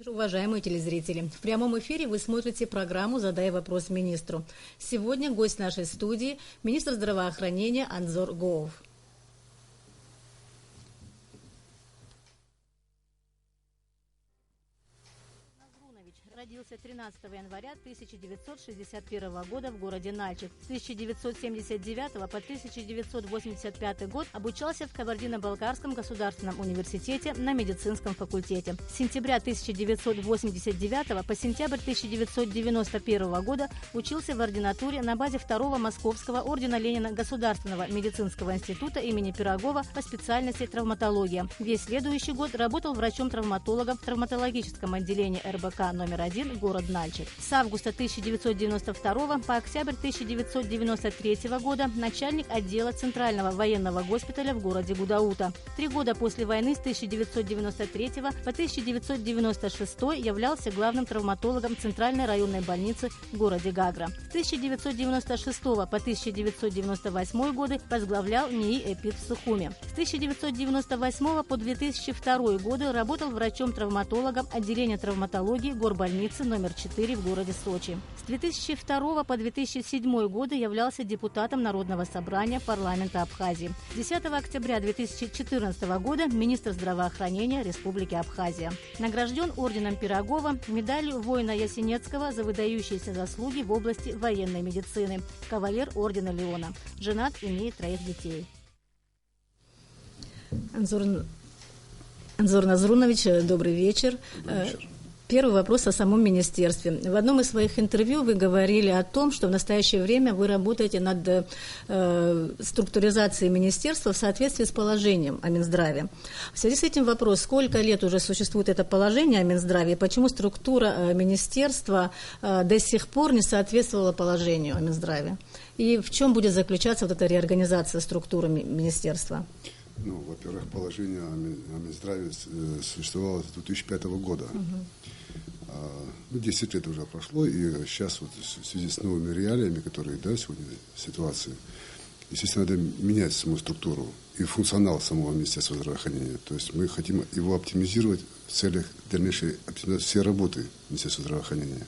Уважаемые телезрители, в прямом эфире вы смотрите программу «Задай вопрос министру». Сегодня гость нашей студии – министр здравоохранения Анзор Гоов. Родился 13 января 1961 года в городе Нальчик. С 1979 по 1985 год обучался в Кабардино-Балкарском государственном университете на медицинском факультете. С сентября 1989 по сентябрь 1991 года учился в ординатуре на базе 2-го Московского ордена Ленина Государственного медицинского института имени Пирогова по специальности травматология. Весь следующий год работал врачом-травматологом в травматологическом отделении РБК номер 1, город Нальчик. С августа 1992 по октябрь 1993 года начальник отдела Центрального военного госпиталя в городе Гудаута. 3 года после войны с 1993 по 1996 являлся главным травматологом Центральной районной больницы в городе Гагра. С 1996 по 1998 годы возглавлял НИИ ЭПИД в Сухуме. С 1998 по 2002 годы работал врачом-травматологом отделения травматологии горбольницы номер 4 в городе Сочи. С 2002 по 2007 годы являлся депутатом Народного собрания парламента Абхазии. 10 октября 2014 года министр здравоохранения Республики Абхазия. Награжден орденом Пирогова, медалью воина Ясенецкого за выдающиеся заслуги в области военной медицины. Кавалер ордена Леона. Женат, имеет 3 детей. Анзор Назрунович, добрый вечер. Добрый вечер. Первый вопрос о самом министерстве. В одном из своих интервью вы говорили о том, что в настоящее время вы работаете над структуризацией министерства в соответствии с положением о Минздраве. В связи с этим вопрос, сколько лет уже существует это положение о Минздраве, и почему структура министерства до сих пор не соответствовала положению о Минздраве? И в чем будет заключаться вот эта реорганизация структуры министерства? Ну, во-первых, положение о Минздраве существовало с 2005 года. 10 лет уже прошло, и сейчас вот в связи с новыми реалиями, которые, сегодня ситуации, естественно, надо менять саму структуру и функционал самого Министерства здравоохранения. То есть мы хотим его оптимизировать в целях дальнейшей оптимизации всей работы Министерства здравоохранения.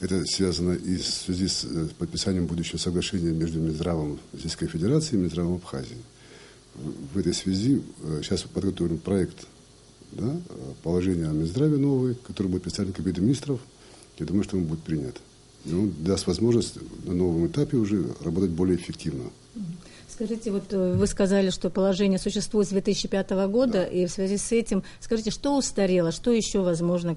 Это связано и в связи с подписанием будущего соглашения между Минздравом Российской Федерации и Минздравом Абхазии. В этой связи сейчас подготовлен проект положения о Минздраве новый, который будет представлен Кабинетом министров. Я думаю, что он будет принят. И он даст возможность на новом этапе уже работать более эффективно. Скажите, вот вы сказали, что положение существует с 2005 года, да. И в связи с этим, скажите, что устарело, что еще, возможно,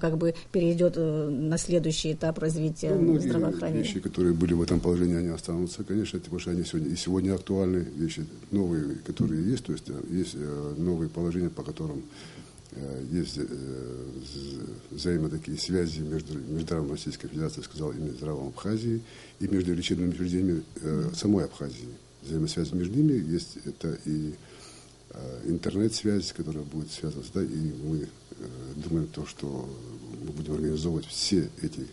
перейдет на следующий этап развития здравоохранения? Вещи, которые были в этом положении, они останутся, конечно, потому что они сегодня актуальны, вещи новые, которые есть, то есть есть новые положения, по которым есть взаимно такие связи между Минздравом Российской Федерации, сказал, и Минздравом Абхазии, и между лечебными учреждениями самой Абхазии. Взаимосвязь между ними есть, это и интернет-связь, которая будет связываться, и мы думаем, что мы будем организовывать все эти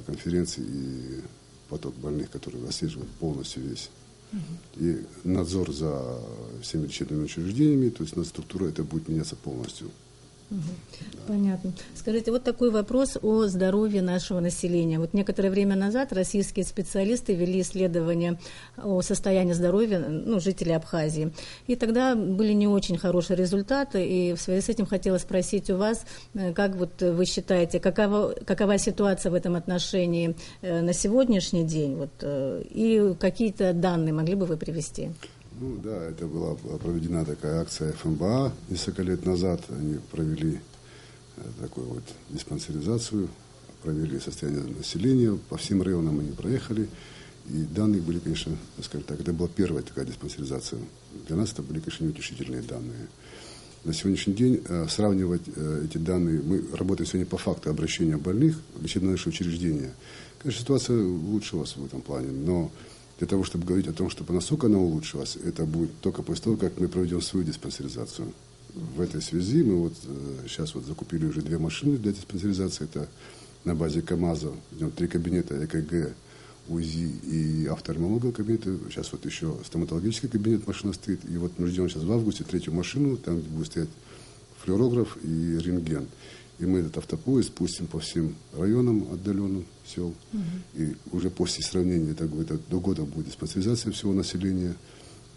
конференции и поток больных, которые отслеживают полностью весь. И надзор за всеми лечебными учреждениями, то есть структура это будет меняться полностью. Понятно. Скажите, вот такой вопрос о здоровье нашего населения. Вот некоторое время назад российские специалисты вели исследование о состоянии здоровья жителей Абхазии. И тогда были не очень хорошие результаты. И в связи с этим хотела спросить у вас, как вы считаете, какова ситуация в этом отношении на сегодняшний день? И какие-то данные могли бы вы привести? Это была проведена такая акция ФМБА несколько лет назад. Они провели такую диспансеризацию, провели состояние населения, по всем районам они проехали. И данные были, конечно, это была первая такая диспансеризация. Для нас это были, конечно, неутешительные данные. На сегодняшний день сравнивать эти данные, мы работаем сегодня по факту обращения больных в лечебное наше учреждение. Конечно, ситуация улучшилась в этом плане, но для того, чтобы говорить о том, чтобы насколько она улучшилась, это будет только после того, как мы проведем свою диспансеризацию. В этой связи мы сейчас закупили уже 2 машины для диспансеризации. Это на базе КАМАЗа, идем 3 кабинета ЭКГ, УЗИ и офтальмолога кабинета. Сейчас еще стоматологический кабинет машина стоит. И мы ждем сейчас в августе 3-ю машину, там где будет стоять флюорограф и рентген. И мы этот автопоезд пустим по всем районам отдаленным сел. И уже после сравнения, так говорят, до года будет диспансеризация всего населения.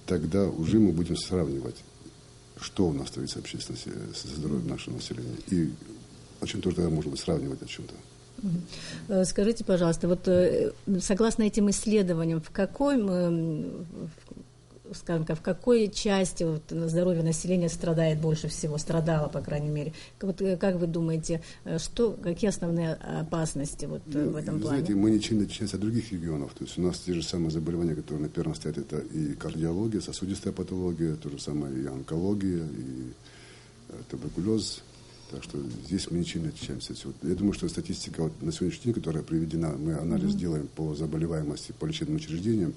Тогда уже мы будем сравнивать, что у нас творится общественности со здоровьем нашего населения. И о чем тоже тогда можно быть сравнивать о чем-то. Скажите, пожалуйста, вот согласно этим исследованиям, в какой части вот здоровье населения страдает больше всего, страдало, по крайней мере? Вот, как вы думаете, какие основные опасности вот в этом плане? Знаете, мы ничем не отличаемся от других регионов. То есть у нас те же самые заболевания, которые на первом стоят, это и кардиология, сосудистая патология, то же самое и онкология, и туберкулез. Так что здесь мы ничем не отличаемся. Я думаю, что статистика вот на сегодняшний день, которая приведена, мы анализ делаем по заболеваемости по лечебным учреждениям,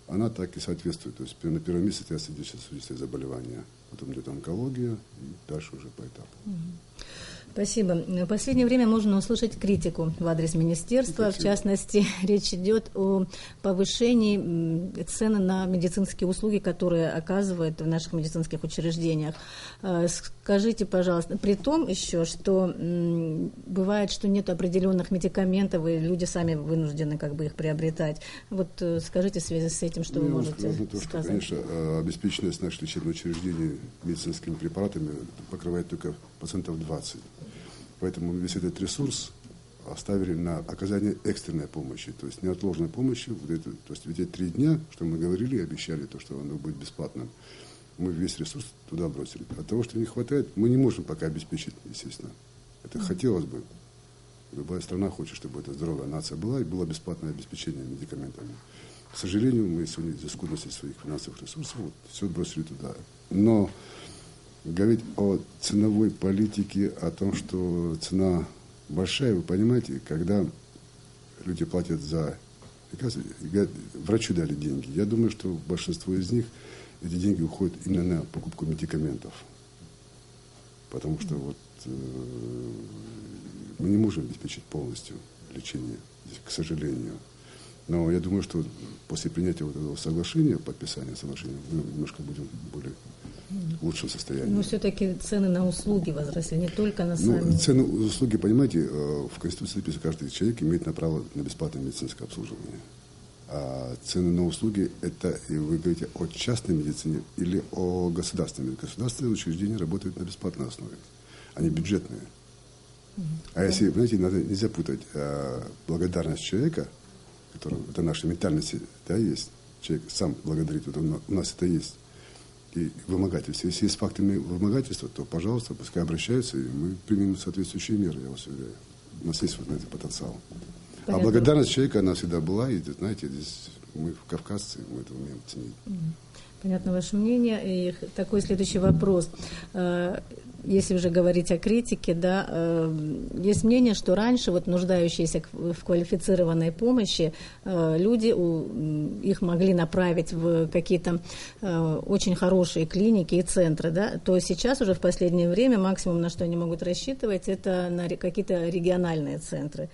она так и соответствует. То есть на первом месте стоят сердечно-сосудистые заболевания, потом идет онкология, и дальше уже по этапу. Спасибо. В последнее время можно услышать критику в адрес министерства. Спасибо. В частности, речь идет о повышении цены на медицинские услуги, которые оказывают в наших медицинских учреждениях. Скажите, пожалуйста, при том еще, что бывает, что нет определенных медикаментов, и люди сами вынуждены как бы их приобретать. Вот скажите в связи с этим, что вы можете сказать. Что, конечно, обеспеченность наших лечебных учреждений медицинскими препаратами покрывает только 20%. Поэтому весь этот ресурс оставили на оказание экстренной помощи, то есть неотложной помощи. То есть эти 3 дня, что мы говорили и обещали, то, что оно будет бесплатным, мы весь ресурс туда бросили. От того, что не хватает, мы не можем пока обеспечить, естественно. Это хотелось бы. Любая страна хочет, чтобы эта здоровая нация была и было бесплатное обеспечение медикаментами. К сожалению, мы сегодня из-за скудности своих финансовых ресурсов все бросили туда. Но говорить о ценовой политике, о том, что цена большая, вы понимаете, когда люди платят за лекарства, врачу дали деньги. Я думаю, что большинство из них, эти деньги уходят именно на покупку медикаментов. Потому что мы не можем обеспечить полностью лечение, к сожалению. Но я думаю, что после принятия вот этого соглашения, подписания соглашения, мы немножко будем более в лучшем состоянии. Но все-таки цены на услуги возросли, не только на сами. Цены услуги, понимаете, в Конституции написано, каждый человек имеет право на бесплатное медицинское обслуживание. А цены на услуги, это, и вы говорите о частной медицине или о государственной. Государственные учреждения работают на бесплатной основе, они бюджетные. А если, знаете, нельзя путать благодарность человека, это наша ментальность, да, есть. Человек сам благодарит, у нас это есть. И вымогательство. Если есть факты вымогательства, то, пожалуйста, пускай обращаются, и мы примем соответствующие меры, я вас уверяю. У нас есть вот на это потенциал. Понятно. А благодарность человека, она всегда была, и, знаете, здесь мы, кавказцы, мы это умеем ценить. Понятно ваше мнение. И такой следующий вопрос. Если уже говорить о критике, да, есть мнение, что раньше вот нуждающиеся в квалифицированной помощи люди, их могли направить в какие-то очень хорошие клиники и центры, да, то сейчас уже в последнее время максимум, на что они могут рассчитывать, это на какие-то региональные центры.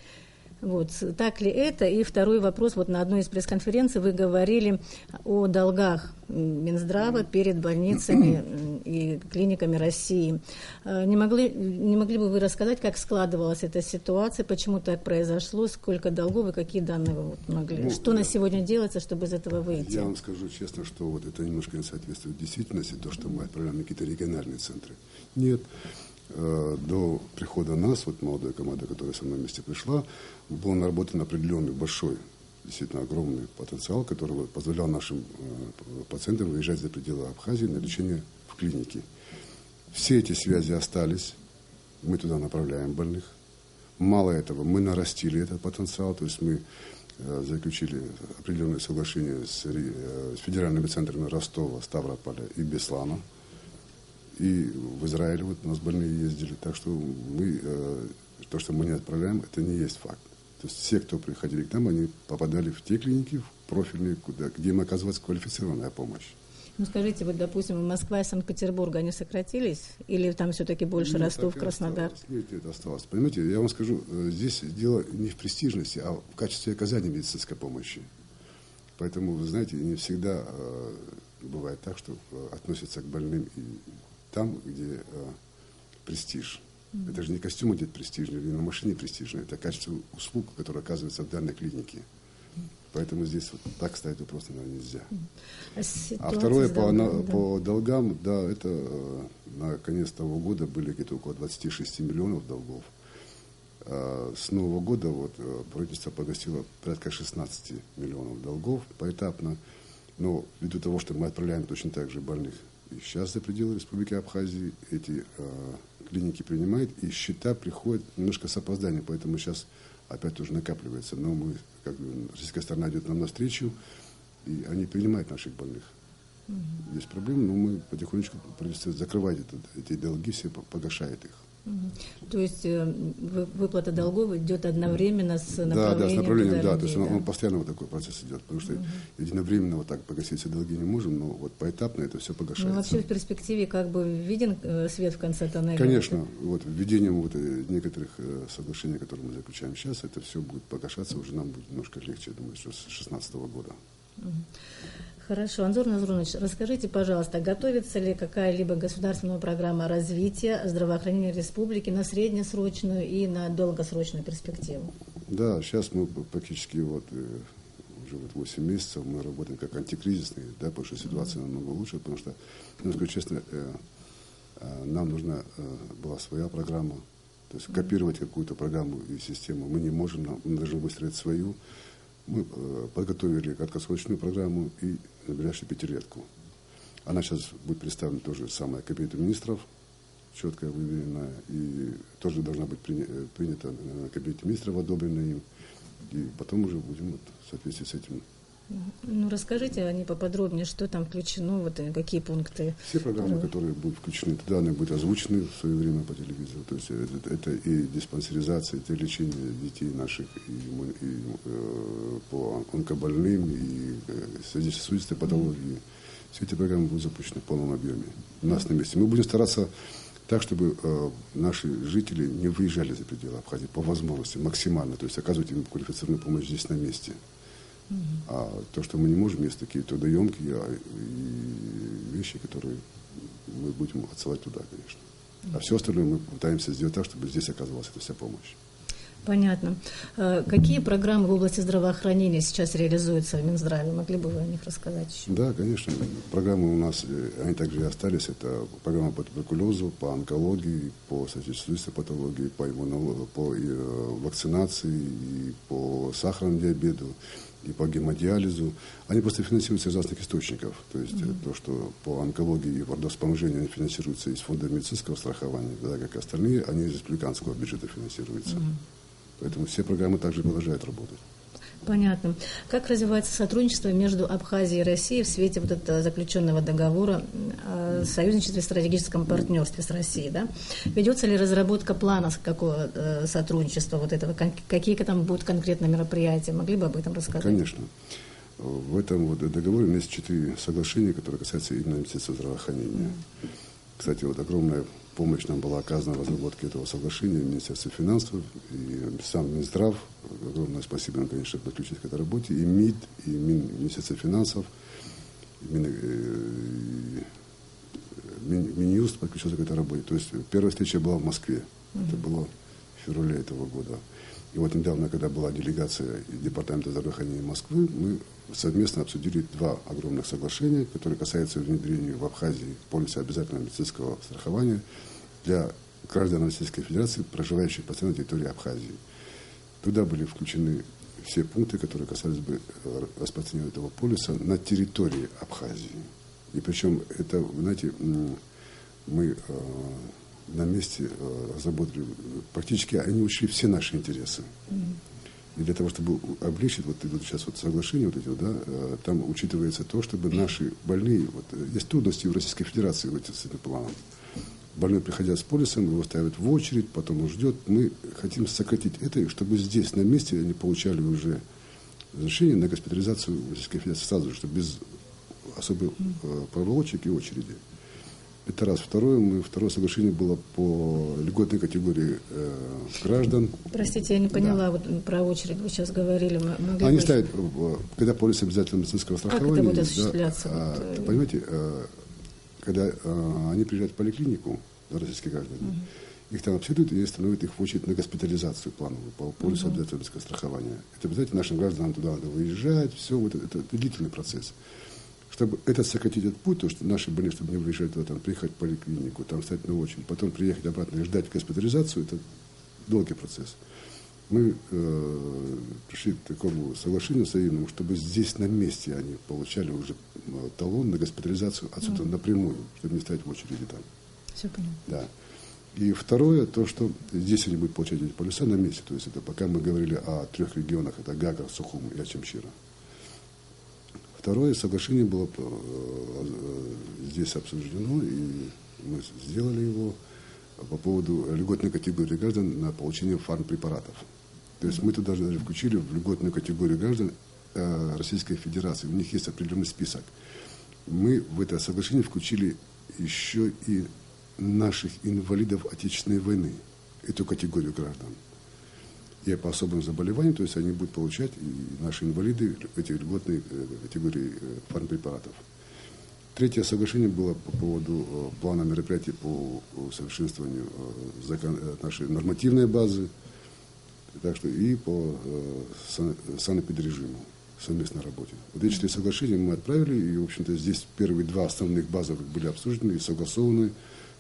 Вот, так ли это? И второй вопрос. Вот на одной из пресс-конференций вы говорили о долгах Минздрава перед больницами и клиниками России. Не могли бы вы рассказать, как складывалась эта ситуация, почему так произошло, сколько долгов и какие данные вы могли? Что на сегодня делается, чтобы из этого выйти? Я вам скажу честно, что вот это немножко не соответствует действительности, то, что мы отправляем на какие-то региональные центры. Нет. До прихода нас, вот молодая команда, которая со мной вместе пришла, был наработан определенный большой, действительно огромный потенциал, который позволял нашим пациентам выезжать за пределы Абхазии на лечение в клинике. Все эти связи остались, мы туда направляем больных. Мало этого, мы нарастили этот потенциал, то есть мы заключили определенные соглашения с федеральными центрами Ростова, Ставрополя и Беслана. И в Израиле вот у нас больные ездили. Так что то, что мы не отправляем, это не есть факт. То есть все, кто приходили к нам, они попадали в те клиники, в профильные, где им оказывается квалифицированная помощь. Ну, скажите, вот, допустим, Москва и Санкт-Петербург, они сократились? Или там все-таки больше Ростов, Краснодар? Нет, это осталось. Понимаете, я вам скажу, здесь дело не в престижности, а в качестве оказания медицинской помощи. Поэтому, вы знаете, не всегда бывает так, что относятся к больным и там, где престиж. Это же не костюм одет престижный, или на машине престижной. Это качество услуг, которое оказывается в данной клинике. Поэтому здесь вот так ставить вопрос, наверное, нельзя. А второе, по долгам, да, это на конец того года были где-то около 26 миллионов долгов. С Нового года вот, правительство погасило порядка 16 миллионов долгов поэтапно. Но ввиду того, что мы отправляем точно так же больных и сейчас за пределы Республики Абхазии, эти клиники принимают, и счета приходят немножко с опозданием, поэтому сейчас опять уже накапливается. Но мы, как бы, российская сторона идет нам навстречу, и они принимают наших больных. Есть проблемы, но мы потихонечку правительство закрывает эти долги, все погашает их. То есть выплата долгов идет одновременно с направлением? Да, с направлением, людей, да. То есть он постоянно вот такой процесс идет, потому что единовременно вот так погасить все долги не можем, но вот поэтапно это все погашается. Ну, вообще в перспективе как бы виден свет в конце тоннеля? Конечно. Вот введением вот некоторых соглашений, которые мы заключаем сейчас, это все будет погашаться, уже нам будет немножко легче, я думаю, что с 2016 года. Хорошо. Анзор Назрунович, расскажите, пожалуйста, готовится ли какая-либо государственная программа развития здравоохранения республики на среднесрочную и на долгосрочную перспективу? Да, сейчас мы практически вот уже вот 8 месяцев мы работаем как антикризисные, да, потому что ситуация намного лучше, потому что, ну, скажу честно, нам нужна была своя программа, то есть копировать какую-то программу и систему мы не можем, мы должны выстроить свою. Мы подготовили краткосрочную программу и на ближайшую пятилетку. Она сейчас будет представлена тоже самая Кабинету министров, четкая, выверенная, и тоже должна быть принята на Кабинете министров, одобрена им. И потом уже будем вот, в соответствии с этим. Ну, расскажите о ней поподробнее, что там включено, вот, какие пункты. Все программы, которые будут включены туда, они будут озвучены в свое время по телевизору. То есть это и диспансеризация, это и лечение детей наших, и по онкобольным, и сердечно-сосудистой патологии. Все эти программы будут запущены в полном объеме. У нас на месте. Мы будем стараться так, чтобы наши жители не выезжали за пределы Абхазии по возможности максимально, то есть оказывать им квалифицированную помощь здесь на месте. А то, что мы не можем, есть такие трудоемкие вещи, которые мы будем отсылать туда, конечно. А все остальное мы пытаемся сделать так, чтобы здесь оказывалась эта вся помощь. Понятно. Какие программы в области здравоохранения сейчас реализуются в Минздраве? Могли бы вы о них рассказать еще? Да, конечно. Программы у нас, они также и остались. Это программа по туберкулезу, по онкологии, по сердечно-сосудистой патологии, по вакцинации, и по сахарному диабету, и по гемодиализу. Они просто финансируются из разных источников. То есть то, что по онкологии и вспоможению они финансируются из фонда медицинского страхования, да, как и остальные, они из республиканского бюджета финансируются. Поэтому все программы также продолжают работать. Понятно. Как развивается сотрудничество между Абхазией и Россией в свете вот этого заключенного договора о союзничестве и стратегическом партнерстве с Россией? Да? Ведется ли разработка плана какого сотрудничества, вот этого, какие там будут конкретно мероприятия? Могли бы об этом рассказать? Конечно. В этом вот договоре у нас есть 4 соглашения, которые касаются именно Министерства здравоохранения. Кстати, вот огромная помощь нам была оказана в разработке этого соглашения Министерства финансов и сам Минздрав. Огромное спасибо им, конечно, подключить к этой работе. И МИД, и Министерство финансов, и Минюст подключился к этой работе. То есть первая встреча была в Москве. Это было в феврале этого года. И вот недавно, когда была делегация Департамента здравоохранения Москвы, мы совместно обсудили 2 огромных соглашения, которые касаются внедрения в Абхазии полиса обязательного медицинского страхования для граждан Российской Федерации, проживающих постоянно на территории Абхазии. Туда были включены все пункты, которые касались бы распространения этого полиса на территории Абхазии. И причем это, знаете, мы на месте разработали, практически они учли все наши интересы. И для того, чтобы облегчить, вот идут сейчас вот соглашения, вот эти, да, там учитывается то, чтобы наши больные, вот, есть трудности в Российской Федерации вот, с этим планом. Больной, приходя с полисом, его ставят в очередь, потом он ждет. Мы хотим сократить это, чтобы здесь, на месте, они получали уже разрешение на госпитализацию в Российской Федерации сразу же, чтобы без особых проволочек и очереди. Это раз. Второе соглашение было по льготной категории граждан. Простите, я не поняла, вот про очередь вы сейчас говорили. Они ставят, когда полис обязательного медицинского страхования. Как это будет осуществляться? Да, понимаете, когда они приезжают в поликлинику, российские граждане, их там обследуют и становят их в очередь на госпитализацию плановую по полису обязательного страхования. Это обязательно нашим гражданам туда надо выезжать, все, вот это длительный процесс. Чтобы сократить этот путь, то, что наши больные, чтобы не выезжать туда, там, приехать в поликлинику, там стать на очередь, потом приехать обратно и ждать госпитализацию, это долгий процесс. Мы пришли к такому соглашению взаимному, чтобы здесь на месте они получали уже талон на госпитализацию отсюда напрямую, чтобы не стоять в очереди там. Все понятно. Да. И второе, то, что здесь они будут получать эти полюса на месте. То есть это пока мы говорили о 3 регионах, это Гагра, Сухум и Ачамчира. Второе соглашение было здесь обсуждено, и мы сделали его по поводу льготной категории граждан на получение фармпрепаратов. То есть мы туда даже включили в льготную категорию граждан Российской Федерации. У них есть определенный список. Мы в это соглашение включили еще и наших инвалидов Отечественной войны, эту категорию граждан. И по особым заболеваниям, то есть они будут получать, и наши инвалиды, эти льготные категории фармпрепаратов. Третье соглашение было по поводу плана мероприятий по усовершенствованию нашей нормативной базы, так что и по санэпидрежиму, совместной работе. Вот эти 4 соглашения мы отправили, и, в общем-то, здесь первые 2 основных базовых были обсуждены и согласованы,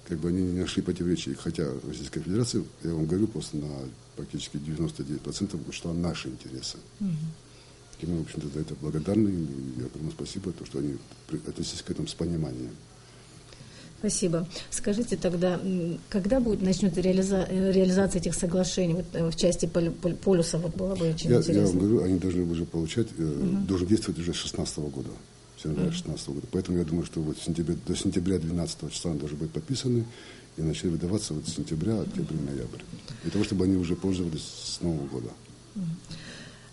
как бы они не нашли противоречий, хотя Российская Федерация, я вам говорю, просто на практически 99% учла наши интересы. И мы, в общем-то, за это благодарны, и огромное спасибо, то, что они относились к этому с пониманием. Спасибо. Скажите тогда, когда начнется реализация этих соглашений, вот, в части полюса, вот было бы очень интересно. Я вам говорю, они должны уже получать, должны действовать уже с 2016 года, с января 2016 года. Поэтому я думаю, что вот до сентября 12 числа они должны быть подписаны и начали выдаваться вот с сентября, октября, ноябрь. Для того, чтобы они уже пользовались с Нового года.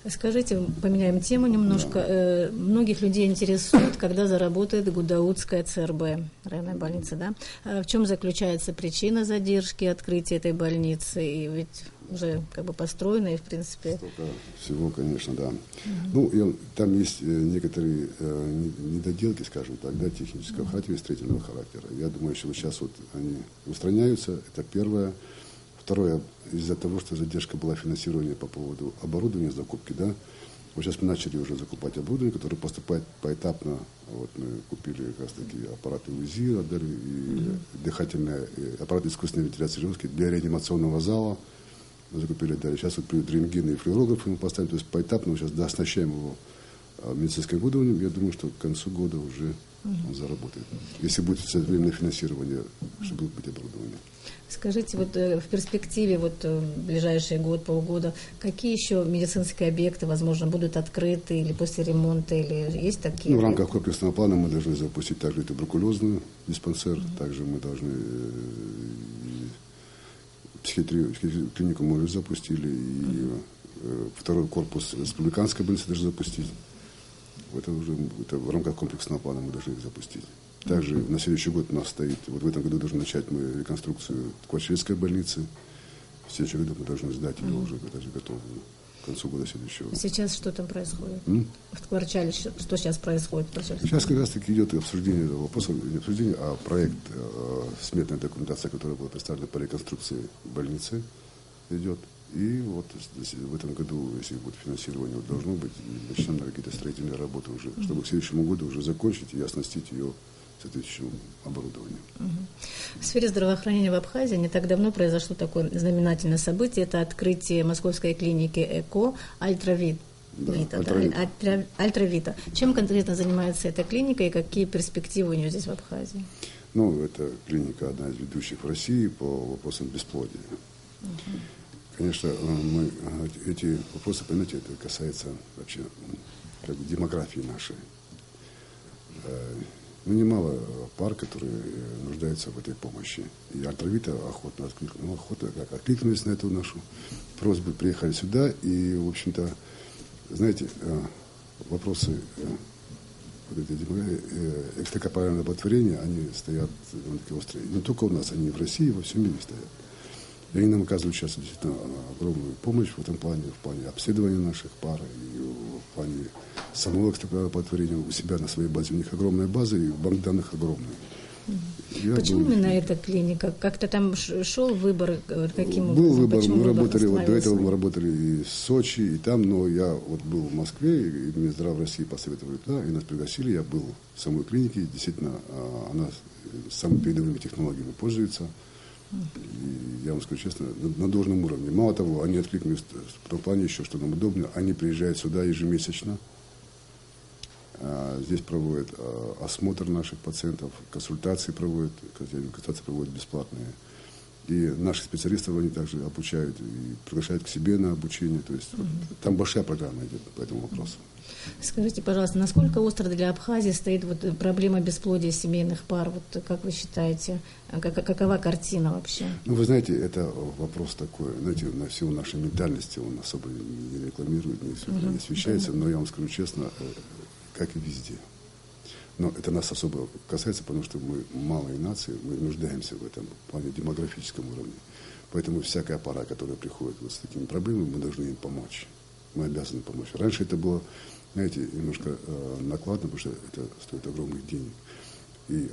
Скажите, поменяем тему немножко. Многих людей интересует, когда заработает Гудаутская ЦРБ, районная больница, да? В чем заключается причина задержки открытия этой больницы? И ведь уже как бы построена, и в принципе... Столько всего, конечно, да. Ну, там есть некоторые недоделки, скажем так, да, технического характера и строительного характера. Я думаю, что вот сейчас вот они устраняются, это первое. Второе, из-за того, что задержка была финансирования по поводу оборудования закупки, да, вот сейчас мы начали уже закупать оборудование, которое поступает поэтапно. Вот мы купили как раз таки аппараты УЗИ, отдали, и дыхательные аппараты искусственной вентиляции желудки для реанимационного зала. Мы закупили, да, сейчас вот рентген и флюорографы мы поставим, то есть поэтапно мы сейчас дооснащаем его медицинским оборудованием. Я думаю, что к концу года уже он заработает. Если будет своевременное финансирование, что будет быть оборудование. Скажите, вот в перспективе, вот в ближайший год, полгода, какие еще медицинские объекты, возможно, будут открыты или после ремонта, или есть такие? Ну, в рамках комплексного плана мы должны запустить также и туберкулезный диспансер, также мы должны психиатрию, клинику мы уже запустили, и второй корпус республиканской больницы должны запустить. Это в рамках комплексного плана мы должны их запустить. Также на следующий год у нас стоит, вот в этом году должны начать мы реконструкцию Кварчевской больницы. В следующем году мы должны сдать ее уже, даже готовую к концу года следующего. Сейчас что там происходит? В Кварчале что сейчас происходит? Сейчас как раз таки идет обсуждение этого вопроса, не обсуждение, а проект, сметная документация, которая была представлена по реконструкции больницы, идет. И вот в этом году, если будет финансирование, вот должно быть, начнем на какие-то строительные работы уже, чтобы к следующему году уже закончить и оснастить ее соответствующим оборудованием. В сфере здравоохранения в Абхазии не так давно произошло такое знаменательное событие. Это открытие московской клиники ЭКО Альтравита. Альтравита. Чем конкретно занимается эта клиника и какие перспективы у нее здесь в Абхазии? Ну, эта клиника одна из ведущих в России по вопросам бесплодия. Конечно, мы эти вопросы, понимаете, это касается вообще как бы демографии нашей. Ну, немало пар, которые нуждаются в этой помощи. И Альтравита охотно откликнулись на эту нашу просьбу, приехали сюда. И, в общем-то, знаете, вопросы вот этой демографии, экстракорпорального оплодотворения, они стоят такие острые. Не только у нас, они и в России, и во всем мире стоят. И они нам оказывают сейчас действительно огромную помощь в этом плане, в плане обследования наших пар, и в плане самого экстракорпорального оплодотворения у себя на своей базе. У них огромная база, и банк данных огромный. Почему именно эта клиника? Как-то там шел выбор? Каким был образом? выбор. Почему Мы выбор работали, вот до этого мы остановился? работали и в Сочи, и там, но я вот был в Москве, и Минздрав России посоветовали туда, и нас пригласили. Я был в самой клинике, действительно, она самыми передовыми технологиями пользуется. И я вам скажу честно, на должном уровне. Мало того, они откликнулись в том плане еще, что нам удобно, они приезжают сюда ежемесячно. Здесь проводят осмотр наших пациентов, консультации проводят бесплатные. И наши специалисты, они также обучают и приглашают к себе на обучение. То есть там большая программа идет по этому вопросу. Скажите, пожалуйста, насколько остро для Абхазии стоит вот проблема бесплодия семейных пар? Вот как вы считаете, какова картина вообще? Ну, вы знаете, это вопрос такой, знаете, на всю нашу ментальность он особо не рекламирует, не освещается, но я вам скажу честно, как и везде. Но это нас особо касается, потому что мы малые нации, мы нуждаемся в этом плане демографическом уровне. Поэтому всякая пара, которая приходит вот с такими проблемами, мы должны им помочь. Мы обязаны помочь. Раньше это было, знаете, немножко накладно, потому что это стоит огромных денег. И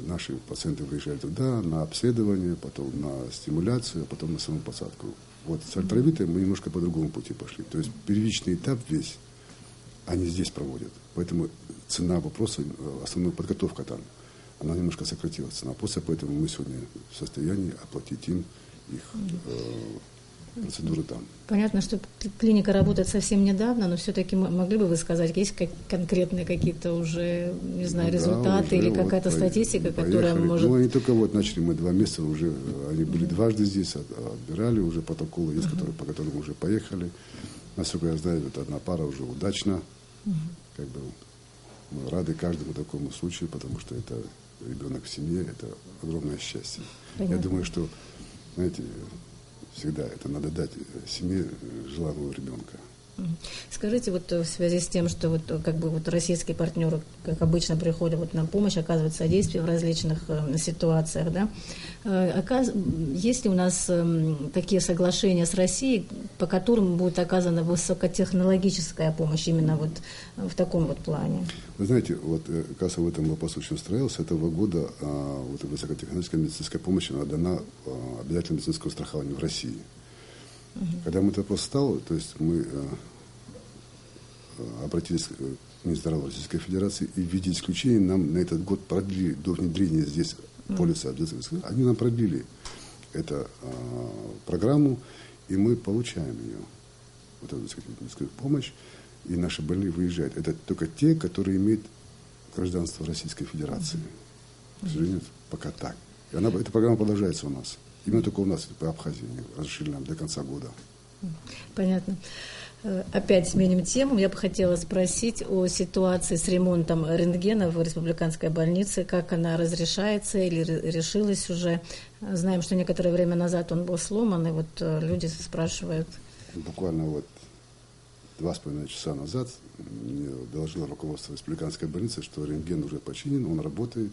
наши пациенты выезжали туда на обследование, потом на стимуляцию, а потом на саму посадку. Вот с альтравитой мы немножко по другому пути пошли. То есть первичный этап весь они здесь проводят. Поэтому цена вопроса, основная подготовка там, она немножко сократилась. Цена вопроса, поэтому мы сегодня в состоянии оплатить им их процедуры там. Понятно, что клиника работает совсем недавно, но все-таки могли бы вы сказать, есть конкретные какие-то уже, не знаю, результаты или какая-то статистика, которая может... Ну, они только вот начали, мы 2 месяца уже, они были дважды здесь, отбирали уже протоколы, есть, по которым уже поехали. Насколько я знаю, вот одна пара уже удачно. Как бы мы рады каждому такому случаю, потому что это ребенок в семье, это огромное счастье. Понятно. Я думаю, что, знаете, всегда это надо дать семье желанного ребенка. Скажите, вот в связи с тем, что вот как бы вот российские партнеры, как обычно, приходят вот на помощь, оказывают содействие в различных ситуациях, да? Есть ли у нас такие соглашения с Россией, по которым будет оказана высокотехнологическая помощь именно вот в таком вот плане? Вы знаете, вот как в этом вопрос очень устроился, с этого года вот высокотехнологическая медицинская помощь, она дана обязательно медицинского страхования в России. Когда мы это вопрос стал, то есть мы обратились к Минздраву Российской Федерации, и в виде исключения нам на этот год продлили до внедрения здесь полиса обязательства. Они нам продлили эту программу, и мы получаем ее, вот эту медицинскую помощь, и наши больные выезжают. Это только те, которые имеют гражданство Российской Федерации. К сожалению, пока так. И эта программа продолжается у нас. Именно только у нас, по Абхазии, разрешили нам до конца года. Понятно. Опять сменим тему. Я бы хотела спросить о ситуации с ремонтом рентгена в республиканской больнице. Как она разрешается или решилась уже? Знаем, что некоторое время назад он был сломан, и вот люди спрашивают. Буквально вот 2,5 часа назад мне доложило руководство республиканской больницы, что рентген уже починен, он работает.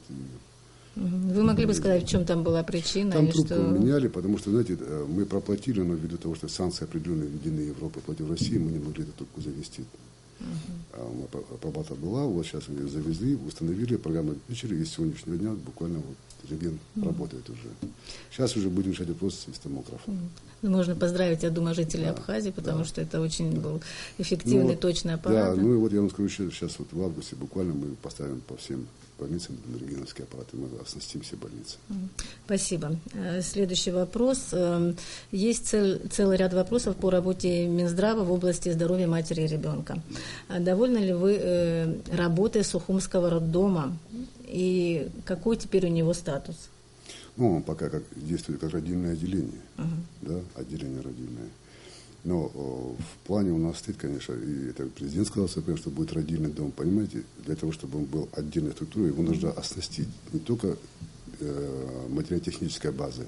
Вы могли бы сказать, в чем там была причина? Там трубку меняли, потому что, знаете, мы проплатили, но ввиду того, что санкции определенные введены Европой против России, мы не могли эту трубку завести. Оплата была, вот сейчас ее завезли, установили, программу отключили, и с сегодняшнего дня буквально вот рентген работает уже. Сейчас уже будем решать вопрос с томографом. Можно поздравить, я думаю, жителей Абхазии, потому что это очень был эффективный, точный аппарат. Да, ну и вот я вам скажу, сейчас вот в августе буквально мы поставим по всем больницам рентгеновские аппараты, мы оснастим все больницы. Спасибо. Следующий вопрос. Есть целый ряд вопросов по работе Минздрава в области здоровья матери и ребенка. Довольны ли вы работой Сухумского роддома и какой теперь у него статус? Ну, он пока действует как родильное отделение, да, отделение родильное. Но в плане у нас стоит, конечно, и это президент сказал, что будет родильный дом, понимаете, для того, чтобы он был отдельной структурой, его нужно оснастить не только материально-технической базой,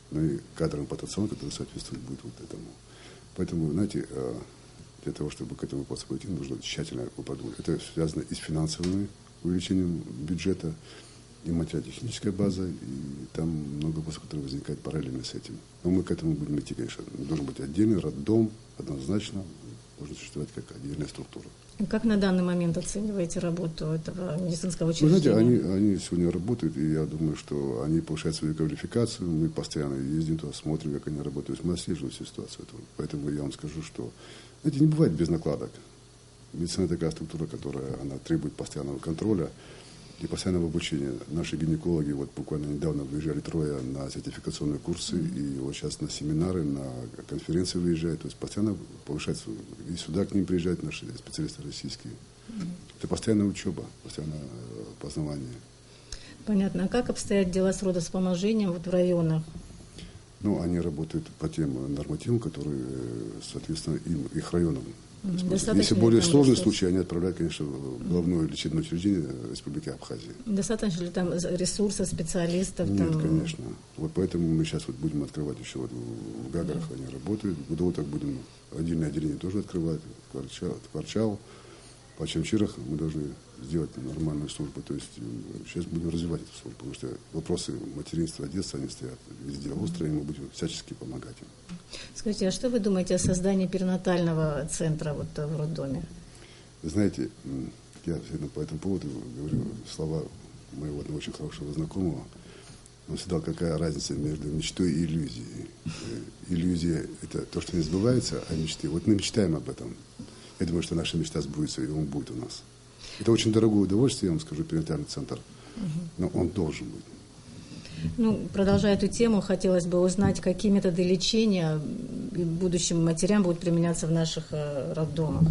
но и кадровым потенциалом, который соответствует будет вот этому. Поэтому, знаете, для того, чтобы к этому вопросу пойти, нужно тщательно его подумать. Это связано и с финансовым увеличением бюджета, и материально-техническая база, и там много вопросов, которые возникают параллельно с этим. Но мы к этому будем идти, конечно. Должен быть отдельный роддом, однозначно, должен существовать как отдельная структура. Как на данный момент оцениваете работу этого медицинского учреждения? Вы знаете, они сегодня работают, и я думаю, что они повышают свою квалификацию. Мы постоянно ездим туда, смотрим, как они работают. Мы отслеживаем ситуацию. Поэтому я вам скажу, что, знаете, не бывает без накладок. Медицина такая структура, которая она требует постоянного контроля и постоянного обучения. Наши гинекологи вот буквально недавно выезжали трое на сертификационные курсы, и вот сейчас на семинары, на конференции выезжают. То есть постоянно повышается. И сюда к ним приезжают наши специалисты российские. Это постоянная учеба, постоянное познавание. Понятно. А как обстоят дела с родовспоможением вот в районах? Ну, они работают по тем нормативам, которые, соответственно, их районам. Если более сложный случай, они отправляют, конечно, в главное лечебное учреждение Республики Абхазия. Достаточно ли там ресурсов, специалистов? Нет, конечно. Вот поэтому мы сейчас вот будем открывать еще вот в Гагарах они работают. В Гудоутах будем отдельное отделение тоже открывать. Кварчал, по Чамчирах мы должны сделать нормальную службу. То есть сейчас будем развивать эту службу, потому что вопросы материнства, детства, они стоят везде острые, и мы будем всячески помогать им. Скажите, а что вы думаете о создании перинатального центра вот в роддоме? Вы знаете, я по этому поводу говорю слова моего одного очень хорошего знакомого. Он сказал, какая разница между мечтой и иллюзией. Иллюзия – это то, что не сбывается, а мечты. Вот мы мечтаем об этом. Я думаю, что наша мечта сбудется, и он будет у нас. Это очень дорогое удовольствие, я вам скажу, перинатальный центр, но он должен быть. Ну, продолжая эту тему, хотелось бы узнать, какие методы лечения будущим матерям будут применяться в наших роддомах.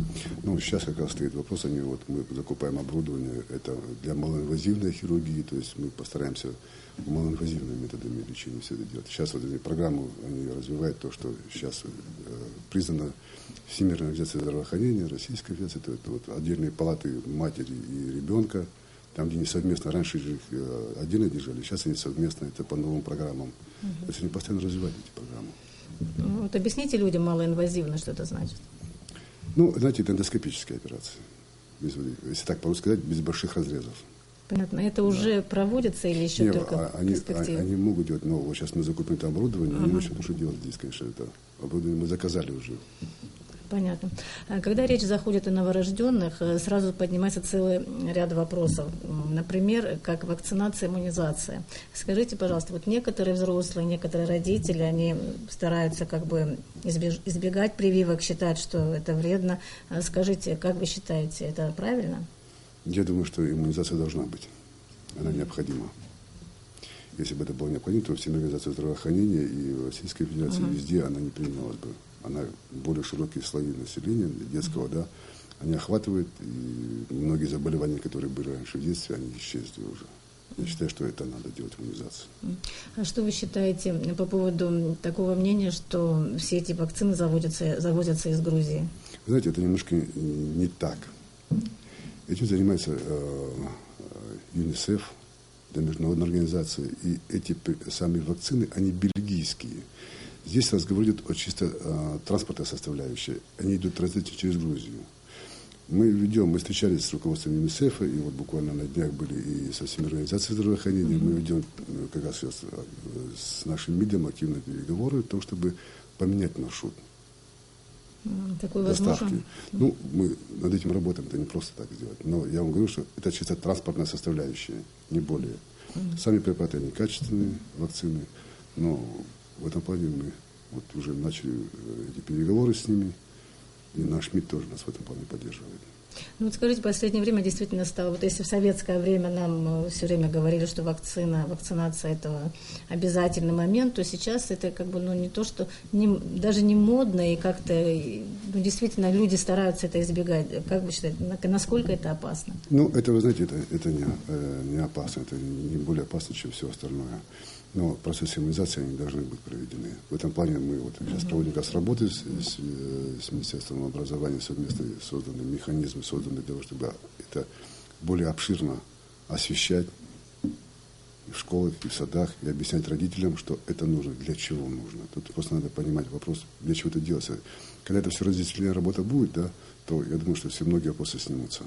Ну, сейчас как раз стоит вопрос, мы закупаем оборудование, это для малоинвазивной хирургии, то есть мы постараемся малоинвазивными методами лечения все это делать. Сейчас вот эти программы, они развивают то, что сейчас признано Всемирной организацией здравоохранения, Российской Федерации, это вот отдельные палаты матери и ребенка, там, где они совместно, раньше же их отдельно держали, сейчас они совместно, это по новым программам. То есть они постоянно развивают эти программы. Ну, вот объясните людям малоинвазивно, что это значит. Ну, знаете, это эндоскопическая операция. Если так по-русски сказать, без больших разрезов. Понятно. Это уже проводится или еще Нет, только в перспективе? Они могут делать, но вот сейчас мы закупим это оборудование, они начнут уже делать здесь, конечно, это оборудование мы заказали уже. Понятно. Когда речь заходит о новорожденных, сразу поднимается целый ряд вопросов. Например, как вакцинация, иммунизация. Скажите, пожалуйста, вот некоторые взрослые, некоторые родители, они стараются как бы избегать прививок, считают, что это вредно. Скажите, как вы считаете, это правильно? Я думаю, что иммунизация должна быть. Она необходима. Если бы это было необходимо, то Всемирная организация здравоохранения и в Российской Федерации везде она не применялась бы. Она более широкие слои населения, детского, да, они охватывают, и многие заболевания, которые были раньше в детстве, они исчезли уже. Я считаю, что это надо делать иммунизацию. А что вы считаете по поводу такого мнения, что все эти вакцины завозятся из Грузии? Вы знаете, это немножко не так. Этим занимается ЮНИСЕФ, это международная организация, и эти самые вакцины, они бельгийские. Здесь разговор идет о чисто транспортной составляющей. Они идут транзитом через Грузию. Мы встречались с руководством ЮНИСЕФа, и вот буквально на днях были и со Всемирной организацией здравоохранения. Мы ведем как раз сейчас с нашим МИДом активные переговоры о том, чтобы поменять маршрут такой доставки. возможно? Ну, мы над этим работаем, это не просто так сделать. Но я вам говорю, что это чисто транспортная составляющая, не более. Сами препараты, они качественные, вакцины, но в этом плане мы вот уже начали эти переговоры с ними, и наш МИД тоже нас в этом плане поддерживает. Ну вот скажите, в последнее время действительно стало, вот если в советское время нам все время говорили, что вакцинация это обязательный момент, то сейчас это как бы, ну не то, что даже не модно, и как-то, ну действительно люди стараются это избегать. Как вы считаете, насколько это опасно? Ну, это, вы знаете, это не опасно, это не более опасно, чем все остальное. Но процессы иммунизации, они должны быть проведены. В этом плане мы вот сейчас проводим как раз работы с Министерством образования, совместно созданы механизмы, созданные для того, чтобы это более обширно освещать и в школах, и в садах, и объяснять родителям, что это нужно, для чего нужно. Тут просто надо понимать вопрос, для чего это делается. Когда это все разъяснительная работа будет, да, то я думаю, что все многие вопросы снимутся.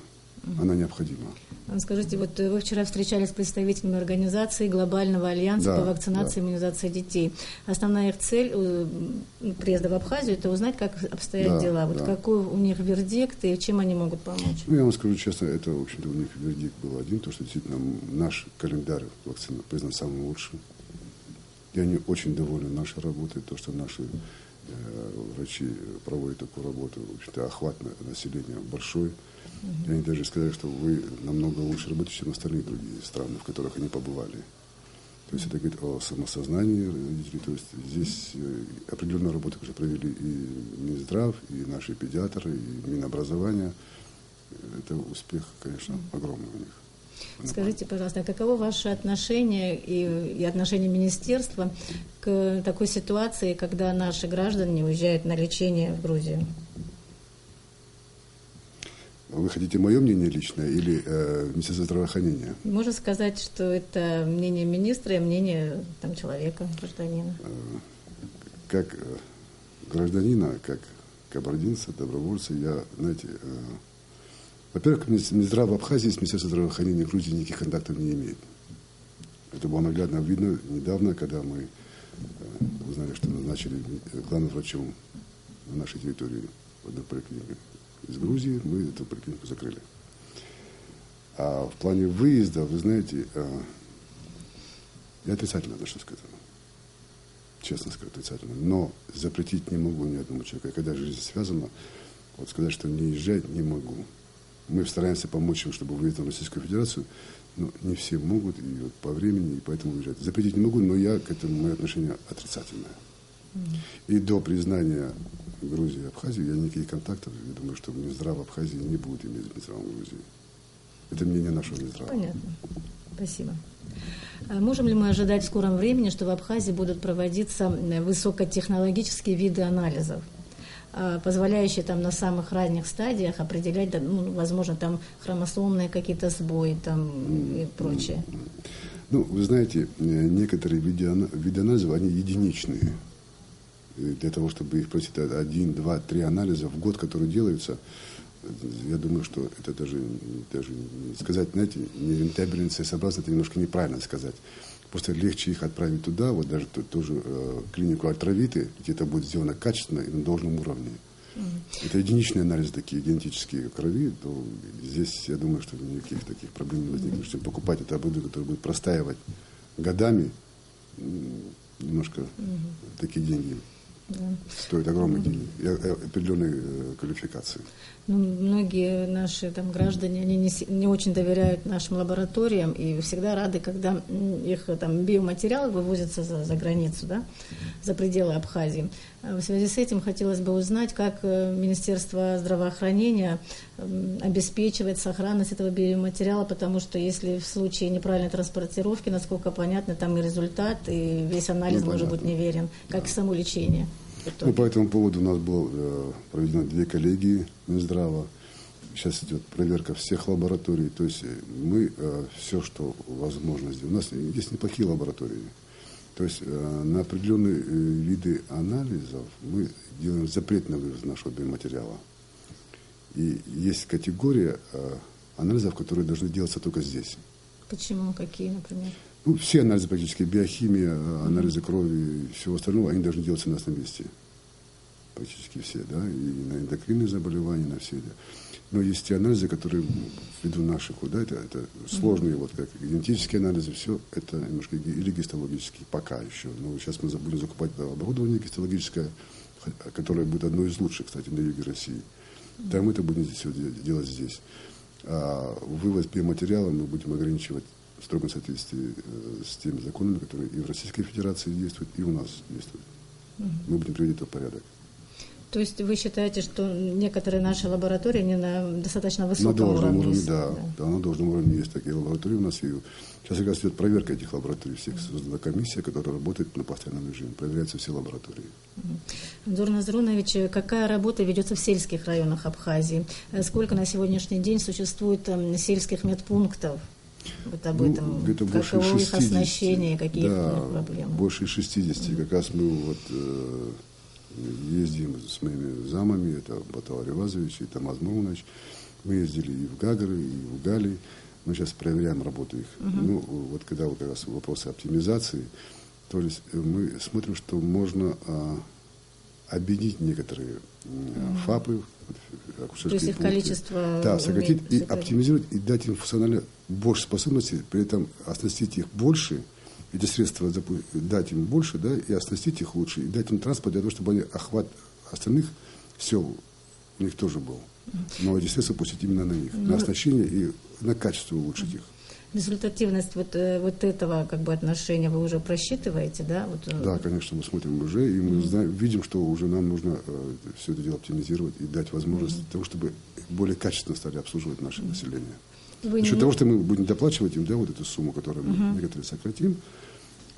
Она необходима. Скажите, вот вы вчера встречались с представителями организации Глобального альянса по вакцинации и иммунизации детей. Основная их цель приезда в Абхазию – это узнать, как обстоят дела. Вот какой у них вердикт и чем они могут помочь? Ну, я вам скажу честно, это, в общем-то, у них вердикт был один, то, что действительно наш календарь вакцины признан самым лучшим. И они очень довольны нашей работой, то, что наши врачи проводят такую работу, в общем-то, охват населения большой. И они даже сказали, что вы намного лучше работаете, чем остальные другие страны, в которых они побывали. То есть это говорит о самосознании родителей. То есть здесь определенную работу уже провели и Минздрав, и наши педиатры, и Минобразования. Это успех, конечно, огромный у них. Скажите, пожалуйста, а каково ваше отношение и отношение министерства к такой ситуации, когда наши граждане уезжают на лечение в Грузию? Вы хотите мое мнение личное или Министерство здравоохранения? Можно сказать, что это мнение министра и мнение человека, гражданина. Как гражданина, как кабардинца, добровольца, я, знаете, во-первых, Минздрав в Абхазии с Министерством здравоохранения Грузии никаких контактов не имеет. Это было наглядно видно недавно, когда мы узнали, что назначили главным врачом на нашей территории в одной поликлинике из Грузии, мы эту поликлинику закрыли. А в плане выезда, вы знаете, я отрицательно отношусь к этому. Честно скажу, отрицательно. Но запретить не могу ни одному человеку. И когда жизнь связана, вот сказать, что не езжать, не могу. Мы стараемся помочь им, чтобы выехать в Российскую Федерацию, но не все могут, и вот по времени, и поэтому уезжать. Запретить не могу, но я к этому, мое отношение отрицательное. И до признания Грузии и Абхазии я никаких контактов, я думаю, что Минздрав Абхазии не будет иметь с Минздравом Грузии. Это мнение нашего Минздрава. Понятно. Спасибо. Можем ли мы ожидать в скором времени, что в Абхазии будут проводиться высокотехнологические виды анализов, позволяющие на самых ранних стадиях определять, возможно, хромосомные какие-то сбои и прочее? Вы знаете, некоторые виды анализов, они единичные. И для того, чтобы их просить 1, 2, 3 анализа в год, которые делаются, я думаю, что это даже сказать, знаете, нерентабельно, целесообразно, это немножко неправильно сказать. Просто легче их отправить туда, вот даже ту же клинику Альтравиты, где это будет сделано качественно и на должном уровне. Это единичные анализы такие, генетические крови, то здесь, я думаю, что никаких таких проблем не возникнет. Чтобы покупать это оборудование, которое будет простаивать годами, немножко такие деньги. Стоит огромные деньги и определенной квалификации. Многие наши граждане, они не очень доверяют нашим лабораториям и всегда рады, когда их биоматериалы вывозятся за границу, за пределы Абхазии. В связи с этим хотелось бы узнать, как Министерство здравоохранения обеспечивает сохранность этого биоматериала, потому что если в случае неправильной транспортировки, насколько понятно, там и результат, и весь анализ может быть неверен, как и само лечение. По этому поводу у нас было проведено 2 коллегии Минздрава. Сейчас идет проверка всех лабораторий. То есть мы все, что возможно сделать. У нас есть неплохие лаборатории. То есть на определенные виды анализов мы делаем запрет на вывоз нашего биоматериала. И есть категория анализов, которые должны делаться только здесь. Почему? Какие, например? Все анализы практически, биохимия, анализы крови и всего остального, они должны делаться у нас на месте. Практически все, и на эндокринные заболевания, на все это. Но есть те анализы, которые ввиду наших, это сложные, как генетические анализы, все это немножко или гистологические, пока еще. Но сейчас мы будем закупать оборудование гистологическое, которое будет одно из лучших, кстати, на юге России. Там это будем все делать здесь. А вывоз биоматериала мы будем ограничивать в строгом соответствии с теми законами, которые и в Российской Федерации действуют, и у нас действуют. Мы будем приводить это в порядок. То есть вы считаете, что некоторые наши лаборатории не на достаточно высоком уровне? Да, на должном уровне есть такие лаборатории у нас. И сейчас как раз идет проверка этих лабораторий. Всех создана комиссия, которая работает на постоянном режиме. Проверяются все лаборатории. Анзор Назрунович, какая работа ведется в сельских районах Абхазии? Сколько на сегодняшний день существует сельских медпунктов? Об этом, где-то больше каково 60, их оснащение, какие проблемы? Больше 60. Как раз мы ездим с моими замами, это Батал Ревазович и Тамаз Муромович. Мы ездили и в Гагры, и в Галии. Мы сейчас проверяем работу их. Ну, вот когда вот как раз вопросы оптимизации, то есть мы смотрим, что можно объединить некоторые ФАПы, то есть их количество, да, сократить и оптимизировать, и дать им функционально больше способностей, при этом оснастить их больше, эти средства дать им больше, да, и оснастить их лучше, и дать им транспорт для того, чтобы они охват остальных сел у них тоже был. Но эти средства пустить именно на них, на оснащение и на качество улучшить их. Результативность вот этого как бы отношения вы уже просчитываете, да? Да, конечно, мы смотрим уже, и мы видим, что уже нам нужно все это дело оптимизировать и дать возможность того, чтобы более качественно стали обслуживать наше население. За счет того, что мы будем доплачивать им, да, вот эту сумму, которую мы некоторые сократим,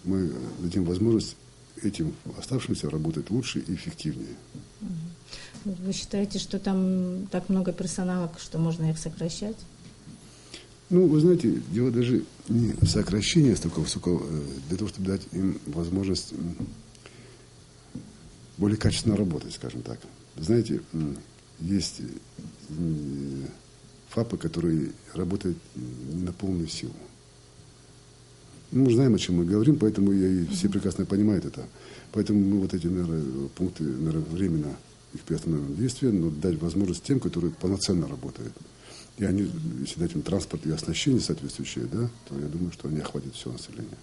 мы дадим возможность этим оставшимся работать лучше и эффективнее. Вы считаете, что там так много персонала, что можно их сокращать? Ну, вы знаете, дело даже не в сокращении столько высокого, для того, чтобы дать им возможность более качественно работать, скажем так. Знаете, есть ФАПы, которые работают не на полную силу. Мы знаем, о чем мы говорим, поэтому и все прекрасно понимают это. Поэтому мы вот эти, наверное, пункты, временно их приостановим действия, но дать возможность тем, которые полноценно работают. И они, если дать им транспорт и оснащение соответствующее, да, то я думаю, что они охватят все население.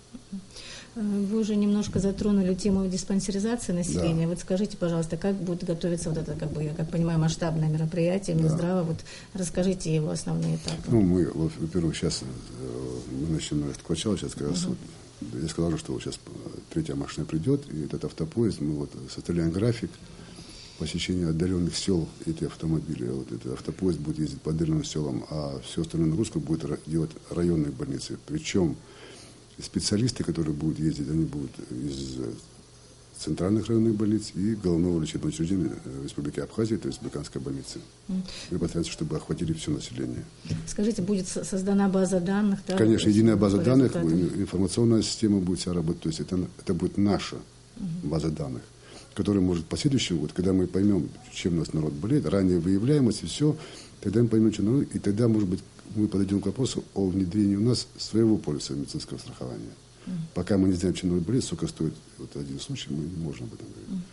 Вы уже немножко затронули тему диспансеризации населения. Да. Вот скажите, пожалуйста, как будет готовиться вот это, как бы, я как понимаю, масштабное мероприятие Минздрава? Вот расскажите его основные этапы. Ну, мы, во-первых, сейчас мы начнем с начала, сейчас как раз вот, я сказал, что вот сейчас третья машина придет, и этот автопоезд, мы вот составляем график посещения отдаленных сел эти автомобили. Вот этот автопоезд будет ездить по отдаленным селам, а всю остальную нагрузку будет делать районные больницы. Причем специалисты, которые будут ездить, они будут из центральных районных больниц и головного лечебного учреждения Республики Абхазия, то есть Республиканской больницы. Мы постараемся, чтобы охватили все население. Скажите, будет создана база данных? Да? Конечно, единая база данных, информационная система будет вся работать. То есть это будет наша база данных, который может в последующем, вот, когда мы поймем, чем у нас народ болеет, ранее выявляемость и все, тогда мы поймем, что народ, и тогда, может быть, мы подойдем к вопросу о внедрении у нас своего полиса медицинского страхования. Пока мы не знаем, чем народ болеет, сколько стоит вот один случай, мы не можем об этом говорить.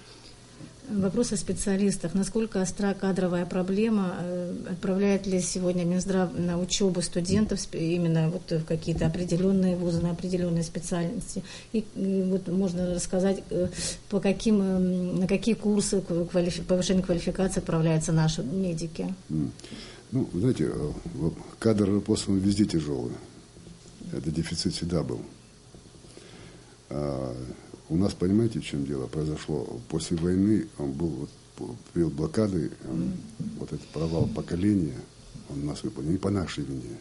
Вопрос о специалистах. Насколько остра кадровая проблема? Отправляет ли сегодня Минздрав на учебу студентов именно вот в какие-то определенные вузы, на определенные специальности? И вот можно рассказать, на какие курсы повышения квалификации отправляются наши медики? Ну, знаете, кадровый вопрос, он везде тяжелый. Это дефицит всегда был. У нас, понимаете, в чем дело произошло? После войны он был, вот, период блокады, вот этот провал поколения, он у нас выполнен, не по нашей вине.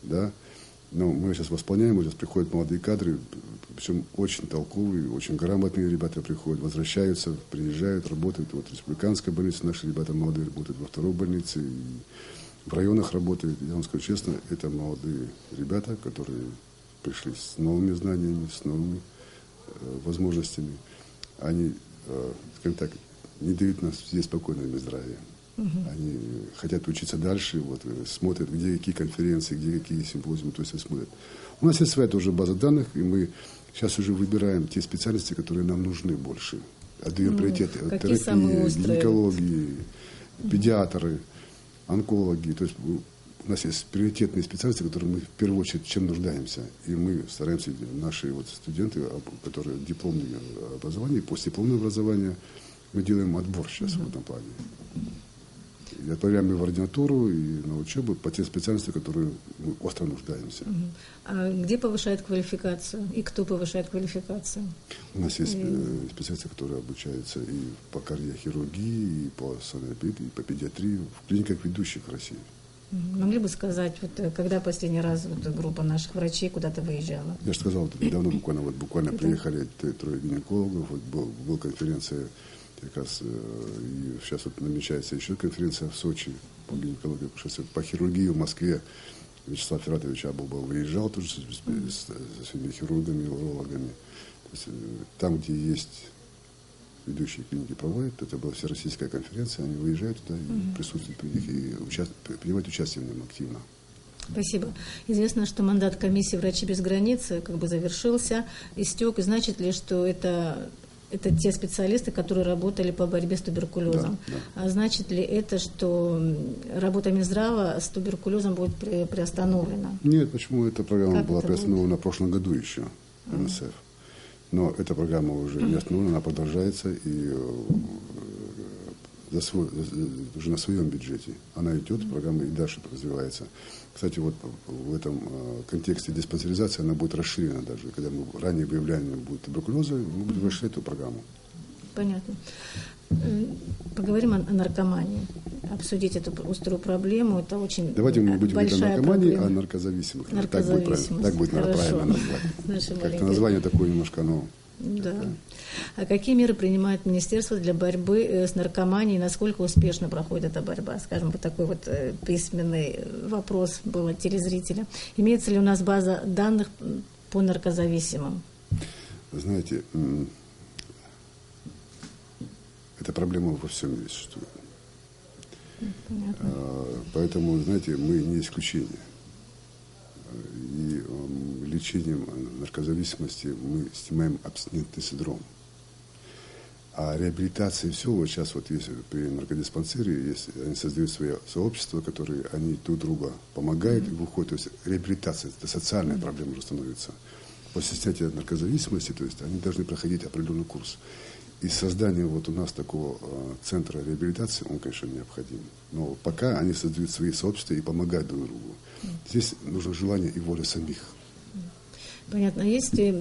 Да? Но мы сейчас восполняем, сейчас приходят молодые кадры, причем очень толковые, очень грамотные ребята приходят, возвращаются, приезжают, работают. Вот в республиканской больнице наши ребята молодые работают, во второй больнице, и в районах работают. Я вам скажу честно, это молодые ребята, которые пришли с новыми знаниями, с новыми возможностями. Они, скажем так, не дают нас здесь спокойно в Минздраве. Они хотят учиться дальше, вот, смотрят, где какие конференции, где какие симпозиумы, то есть смотрят. У нас есть своя тоже база данных, и мы сейчас уже выбираем те специальности, которые нам нужны больше. Отдаем приоритет терапии, гинекологии, педиатры, онкологи. То есть у нас есть приоритетные специальности, которые мы в первую очередь чем нуждаемся. И мы стараемся, наши вот студенты, которые дипломное образование, постдипломное образование, мы делаем отбор сейчас в этом плане. И отправляем и в ординатуру, и на учебу по тем специальностям, которые мы остро нуждаемся. А где повышает квалификацию? И кто повышает квалификацию? У нас есть специалисты, которые обучаются и по кардиохирургии, и по сонопедии, и по педиатрии в клиниках ведущих в России. Могли бы сказать, вот, когда последний раз вот, группа наших врачей куда-то выезжала? Я же сказал, недавно буквально приехали трое гинекологов, вот была конференция, как раз, и сейчас вот намечается еще конференция в Сочи по гинекологии, по хирургии в Москве. Вячеслав Фератович Абулба выезжал тоже со своими хирургами, урологами. То есть, там, где есть ведущие клиники проводят. Это была всероссийская конференция, они выезжают туда и присутствуют при них, и принимают участие в нем активно. Спасибо. Известно, что мандат комиссии «Врачи без границ» как бы завершился, истек. И значит ли, что это те специалисты, которые работали по борьбе с туберкулезом? Да. А значит ли это, что работа Минздрава с туберкулезом будет приостановлена? Нет, почему? Эта программа Как была это приостановлена в прошлом году еще, ЮНИСЕФ. Но эта программа уже не остановлена, она продолжается и уже на своем бюджете. Она идет, программа и дальше развивается. Кстати, вот в этом контексте диспансеризации она будет расширена даже. Когда мы ранее выявляли будет туберкулеза, мы будем расширять эту программу. Понятно. Поговорим о наркомании. Обсудить эту острую проблему. Это очень Давайте мы будем говорить о наркомании, проблема. о наркозависимых. Наркозависимость. Так будет правильно назвать. Как-то название такое немножко, Да. А какие меры принимает министерство для борьбы с наркоманией? Насколько успешно проходит эта борьба? Скажем, вот такой вот письменный вопрос был от телезрителя. Имеется ли у нас база данных по наркозависимым? Знаете, эта проблема во всем мире существует. Понятно. Поэтому, знаете, мы не исключение. И лечением наркозависимости мы снимаем абстинентный синдром. А реабилитация и все, вот сейчас вот есть при наркодиспансере, есть, они создают свое сообщество, которые они друг друга помогают и выходят. То есть реабилитация, это социальная проблема уже становится. После снятия наркозависимости, то есть они должны проходить определенный курс. И создание вот у нас такого центра реабилитации, он, конечно, необходим. Но пока они создают свои сообщества и помогают друг другу. Здесь нужно желание и воля самих. Понятно. Есть ли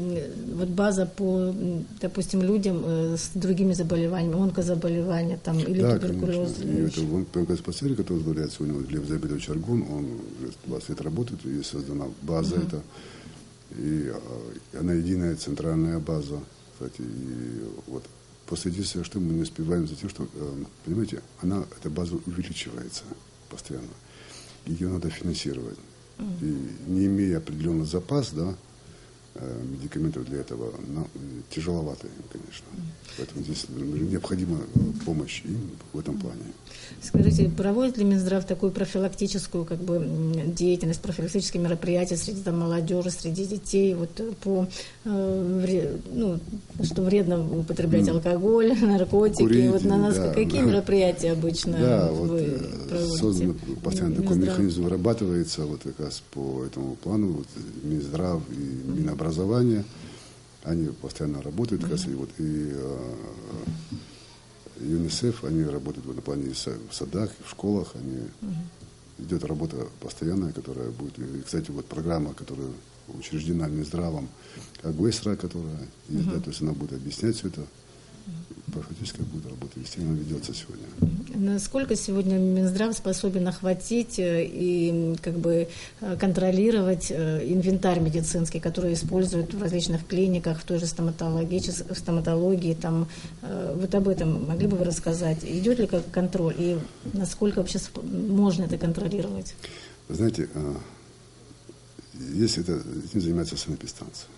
вот база по, допустим, людям с другими заболеваниями, онкозаболевания там, или да, туберкулез? Конечно. И это в онкодиспансере, который возглавляет сегодня Лев Забедович Аргун, он уже 20 лет работает, и создана база эта. И она единая центральная база. Кстати, и вот после действия, что мы не успеваем за тем, что, понимаете, эта база увеличивается постоянно. Ее надо финансировать. И не имея определенный запас, да, медикаментов для этого, тяжеловато им, конечно. Поэтому здесь необходима помощь им в этом плане. Скажите, проводит ли Минздрав такую профилактическую деятельность, профилактические мероприятия среди молодежи, среди детей, вот по что вредно употреблять алкоголь, наркотики? Курить, вот на нас какие мероприятия обычно вы проводите? Создан постоянно такой механизм вырабатывается вот как раз по этому плану. Вот, Минздрав и Минобразование, они постоянно работают, как раз, и ЮНИСЕФ, они работают в этом плане в садах, в школах, идет работа постоянная, которая будет. И, кстати, вот программа, которая учреждена Минздравом, АГОЭСРА, которая есть, то есть она будет объяснять все это. Практически будет работа вести, она ведется сегодня. Насколько сегодня Минздрав способен охватить и контролировать инвентарь медицинский, который используют в различных клиниках, в той же стоматологии, там, вот об этом могли бы вы рассказать? Идет ли как контроль и насколько вообще можно это контролировать? Вы знаете, если этим занимается санэпидстанция,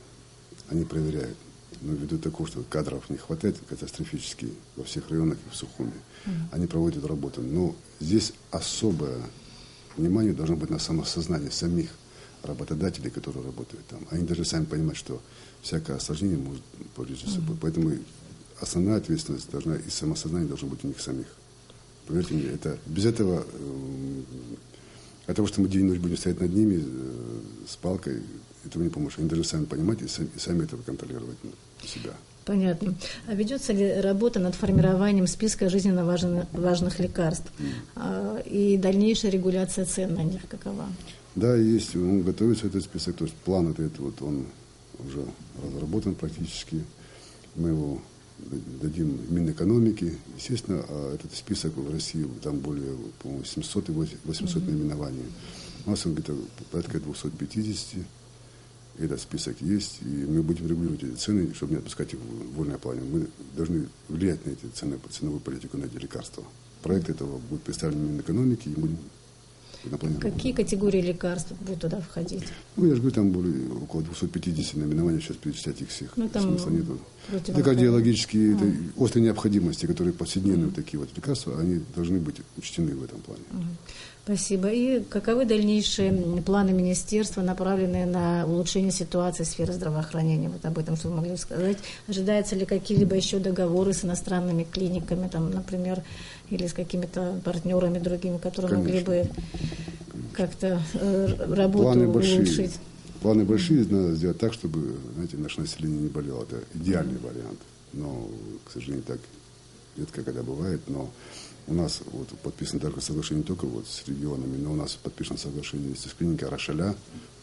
они проверяют. Но ввиду того, что кадров не хватает катастрофически во всех районах и в Сухуми, они проводят работу. Но здесь особое внимание должно быть на самосознании самих работодателей, которые работают там. Они должны сами понимать, что всякое осложнение может повлечь за собой. Поэтому основная ответственность должна и самосознание должно быть у них самих. Поверьте мне, без этого, от того, что мы день и ночь будем стоять над ними с палкой, этого не поможет. Они должны сами понимать и сами этого контролировать себя. Понятно. А ведется ли работа над формированием списка жизненно важных лекарств? И дальнейшая регуляция цен на них какова? Да, есть. Он готовится, этот список. То есть план он уже разработан практически. Мы его дадим Минэкономике. Естественно, этот список в России, там более, по-моему, 700 и 800 наименований. У нас он где-то порядка 250. Этот список есть, и мы будем регулировать эти цены, чтобы не отпускать их в вольное плане. Мы должны влиять на эти цены, ценовую политику, на эти лекарства. Проект этого будет представлен Минэкономике, и будем Какие категории лекарств будут туда входить? Ну, я же говорю, там более около 250 наименований, сейчас перечислять их всех. Ну, там смысла нету. Это кардиологические, это острые необходимости, которые повседневные вот такие вот лекарства, они должны быть учтены в этом плане. Спасибо. И каковы дальнейшие планы министерства, направленные на улучшение ситуации в сфере здравоохранения? Вот об этом что вы могли сказать. Ожидаются ли какие-либо еще договоры с иностранными клиниками, там, например, или с какими-то партнерами другими, которые могли бы как-то работу улучшить? Планы большие, надо сделать так, чтобы, знаете, наше население не болело. Это идеальный вариант. Но, к сожалению, так редко когда бывает, но у нас вот подписано такое соглашение не только вот с регионами, но у нас подписано соглашение с клиникой Рошаля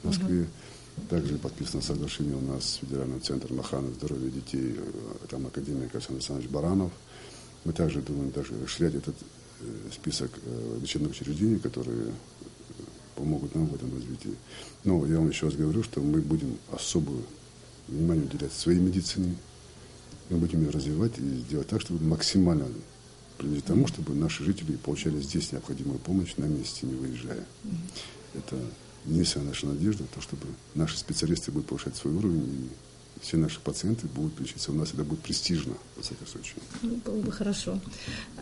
в Москве. Также подписано соглашение у нас с Федеральным центром охраны здоровья детей, там академик Александр Александрович Баранов. Мы также думаем расширять этот список лечебных учреждений, которые помогут нам в этом развитии. Но я вам еще раз говорю, что мы будем особое внимание уделять своей медицине. Мы будем ее развивать и сделать так, чтобы максимально привести к тому, чтобы наши жители получали здесь необходимую помощь на месте, не выезжая. Это единственная наша надежда, то, чтобы наши специалисты будут повышать свой уровень, и все наши пациенты будут лечиться у нас. Это будет престижно, во всяком случае. Было бы хорошо.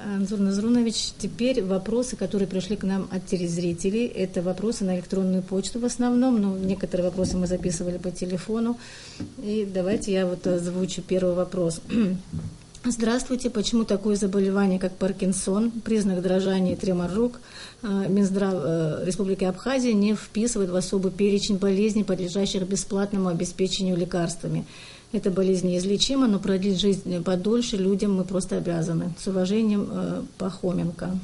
Анзор Назрунович, теперь вопросы, которые пришли к нам от телезрителей, это вопросы на электронную почту в основном, но некоторые вопросы мы записывали по телефону. И давайте я вот озвучу первый вопрос. Здравствуйте. Почему такое заболевание, как Паркинсон, признак дрожания и тремор рук, Минздрав Республики Абхазия не вписывает в особый перечень болезней, подлежащих бесплатному обеспечению лекарствами? Эта болезнь неизлечима, но продлить жизнь подольше людям мы просто обязаны. С уважением, Пахоменко.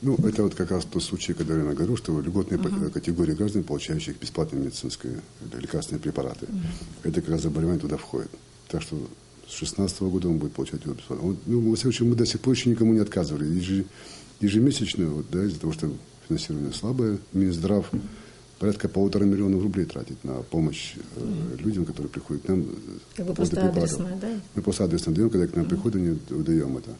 Ну, это вот как раз тот случай, когда я говорю, что льготные категории граждан, получающих бесплатные медицинские лекарственные препараты. Это как раз заболевание туда входит. Так что с 2016 года он будет получать его бесплатно. Ну, во всяком случае, мы до сих пор еще никому не отказывали. Ежемесячно, вот, да, из-за того, что финансирование слабое, Минздрав порядка 1,5 миллиона рублей тратит на помощь людям, которые приходят к нам. Как бы просто адресно, да? Мы просто адресно даем, когда к нам приходят, не даем это.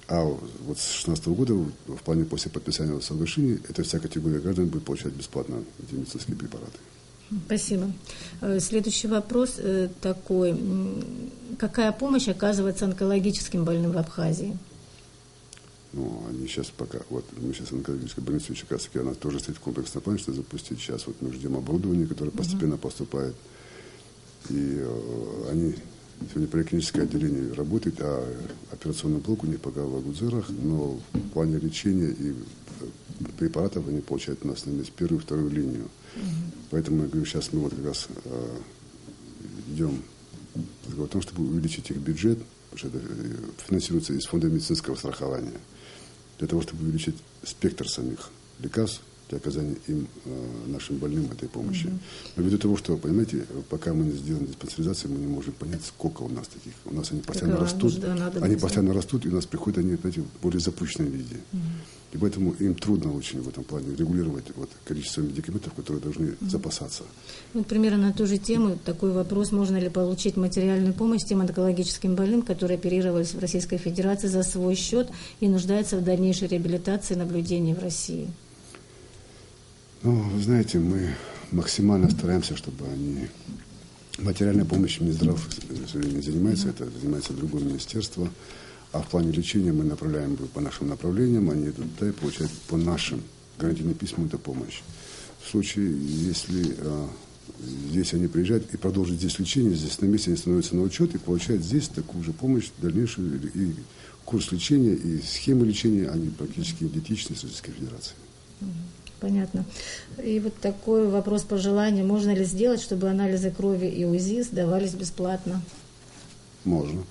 А вот с 2016 года, в плане после подписания соглашения, эта вся категория граждан будет получать бесплатно эти медицинские препараты. Спасибо. Следующий вопрос такой. Какая помощь оказывается онкологическим больным в Абхазии? Ну, они сейчас пока, вот мы сейчас онкологической больнице Чекасовке, она тоже стоит в комплексной плане, что запустить. Сейчас вот мы ждем оборудование, которое постепенно поступает. И они, сегодня поликлиническое отделение работает, а операционный блок у них пока в Агудзерах, но в плане лечения и препаратов они получают у нас на первую и вторую линию. Поэтому, я говорю, сейчас мы вот как раз идем о том, чтобы увеличить их бюджет, потому что это финансируется из фонда медицинского страхования, для того, чтобы увеличить спектр самих лекарств для оказания им, нашим больным, этой помощи. Но ввиду того, что, понимаете, пока мы не сделаем диспансеризацию, мы не можем понять, сколько у нас таких. У нас они постоянно растут, постоянно растут, и у нас приходят они, знаете, в более запущенном виде. И поэтому им трудно очень в этом плане регулировать вот количество медикаментов, которые должны запасаться. Вот примерно на ту же тему такой вопрос: можно ли получить материальную помощь тем онкологическим больным, которые оперировались в Российской Федерации за свой счет и нуждаются в дальнейшей реабилитации и наблюдении в России? Ну, вы знаете, мы максимально стараемся, чтобы они... Материальной помощью Минздрав не занимается, это занимается другое министерство. А в плане лечения мы направляем по нашим направлениям, они идут туда и получают по нашим гарантийным письмам эту помощь. В случае, если здесь они приезжают и продолжат здесь лечение, здесь на месте они становятся на учет и получают здесь такую же помощь, дальнейшую и курс лечения, и схемы лечения, они практически идентичны с Российской Федерацией. Понятно. И вот такой вопрос пожелания: можно ли сделать, чтобы анализы крови и УЗИ сдавались бесплатно? Можно.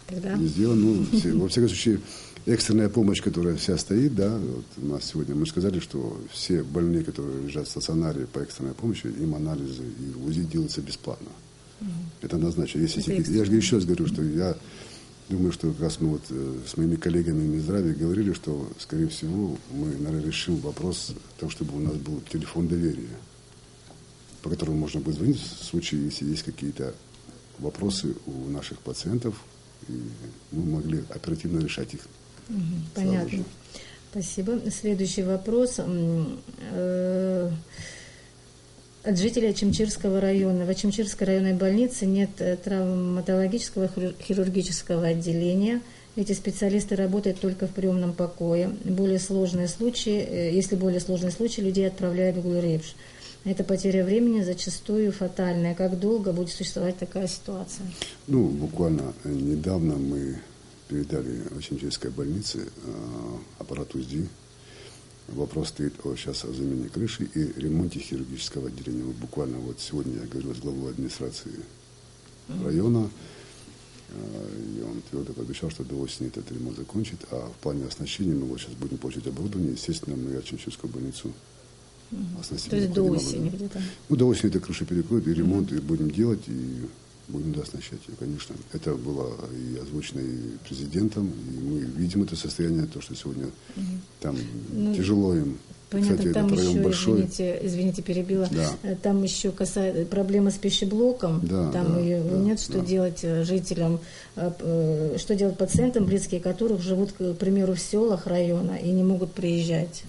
Когда? Не сделано. Ну, во всяком случае, экстренная помощь, которая вся стоит, да, вот у нас сегодня мы сказали, что все больные, которые лежат в стационаре по экстренной помощи, им анализы и УЗИ делаются бесплатно. Это однозначно. Если я же еще раз говорю, что я думаю, что как раз мы вот с моими коллегами в Минздраве говорили, что, скорее всего, мы, наверное, решим вопрос того, чтобы у нас был телефон доверия, по которому можно будет звонить в случае, если есть какие-то вопросы у наших пациентов, и мы могли оперативно решать их. Понятно. Спасибо. Следующий вопрос от жителя Очимчирского района. В Очимчирской районной больнице нет травматологического хирургического отделения. Эти специалисты работают только в приемном покое. Более сложные случаи, если более сложные случаи, людей отправляют в Гулрепш. Это потеря времени зачастую фатальная. Как долго будет существовать такая ситуация? Буквально недавно мы передали Очимчирской больнице аппарат УЗИ. Вопрос стоит сейчас о замене крыши и ремонте хирургического отделения. Буквально сегодня я говорил с главой администрации района, и он твердо пообещал, что до осени этот ремонт закончит. А в плане оснащения мы сейчас будем получить оборудование. Естественно, мы Очимчирскую больницу оснастим. То есть до осени где-то? До осени эта крыша перекроет, и ремонт и будем делать, и будем оснащать ее, конечно. Это было и озвучено и президентом, и мы видим это состояние, то, что сегодня там тяжело им. Понятно, кстати, там этот район еще, большой. извините, перебила, Да. Там еще касается проблемы с пищеблоком, там ее нет, что делать жителям, что делать пациентам, близкие которых живут, к примеру, в селах района и не могут приезжать.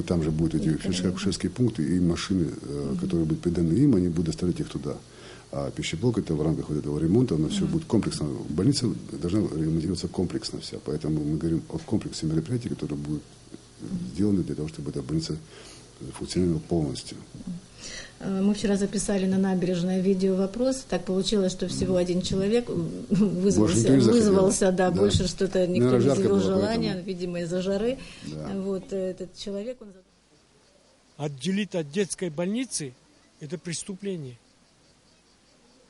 Там же будут эти фельдшерские пункты и машины, которые будут приданы им, они будут доставлять их туда. А пищеблок, это в рамках этого ремонта, оно все будет комплексно. Больница должна ремонтироваться комплексно вся. Поэтому мы говорим о комплексе мероприятий, которые будут сделаны для того, чтобы эта больница функционировала полностью. Мы вчера записали на набережной видео-вопрос. Так получилось, что всего один человек вызвался, больше что-то никто не изъявил желания, видимо, из-за жары. Да. Этот человек... Отделить от детской больницы – это преступление.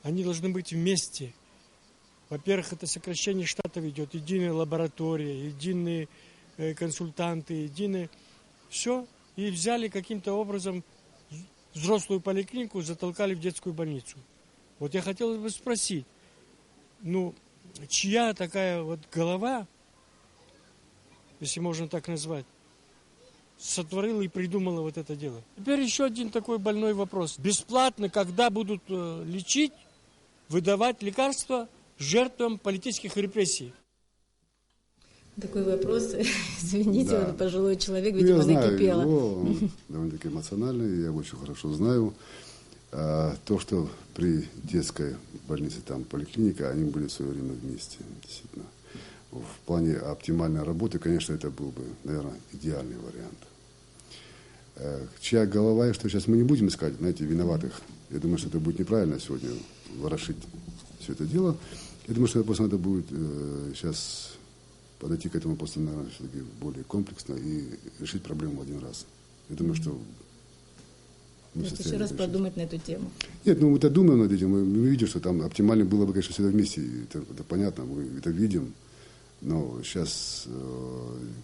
Они должны быть вместе. Во-первых, это сокращение штатов идет, единая лаборатория, единые консультанты, единые... Все. И взяли каким-то образом взрослую поликлинику, затолкали в детскую больницу. Я хотел бы спросить, чья такая голова, если можно так назвать, сотворила и придумала это дело? Теперь еще один такой больной вопрос. Бесплатно, когда будут лечить, выдавать лекарства жертвам политических репрессий? Такой вопрос, извините, он пожилой человек, видимо, накипело. Его довольно-таки эмоциональный, я его очень хорошо знаю. То, что при детской больнице, там поликлиника, они были в свое время вместе, действительно. В плане оптимальной работы, конечно, это был бы, наверное, идеальный вариант. Чья голова и что сейчас мы не будем искать, виноватых. Я думаю, что это будет неправильно сегодня ворошить все это дело. Я думаю, что просто надо будет сейчас подойти к этому просто, наверное, все-таки более комплексно и решить проблему один раз. Я думаю, что мы еще раз подумать на эту тему. Нет, мы это думаем над этим. Мы видим, что там оптимально было бы, конечно, всегда вместе. Это понятно, мы это видим. Но сейчас,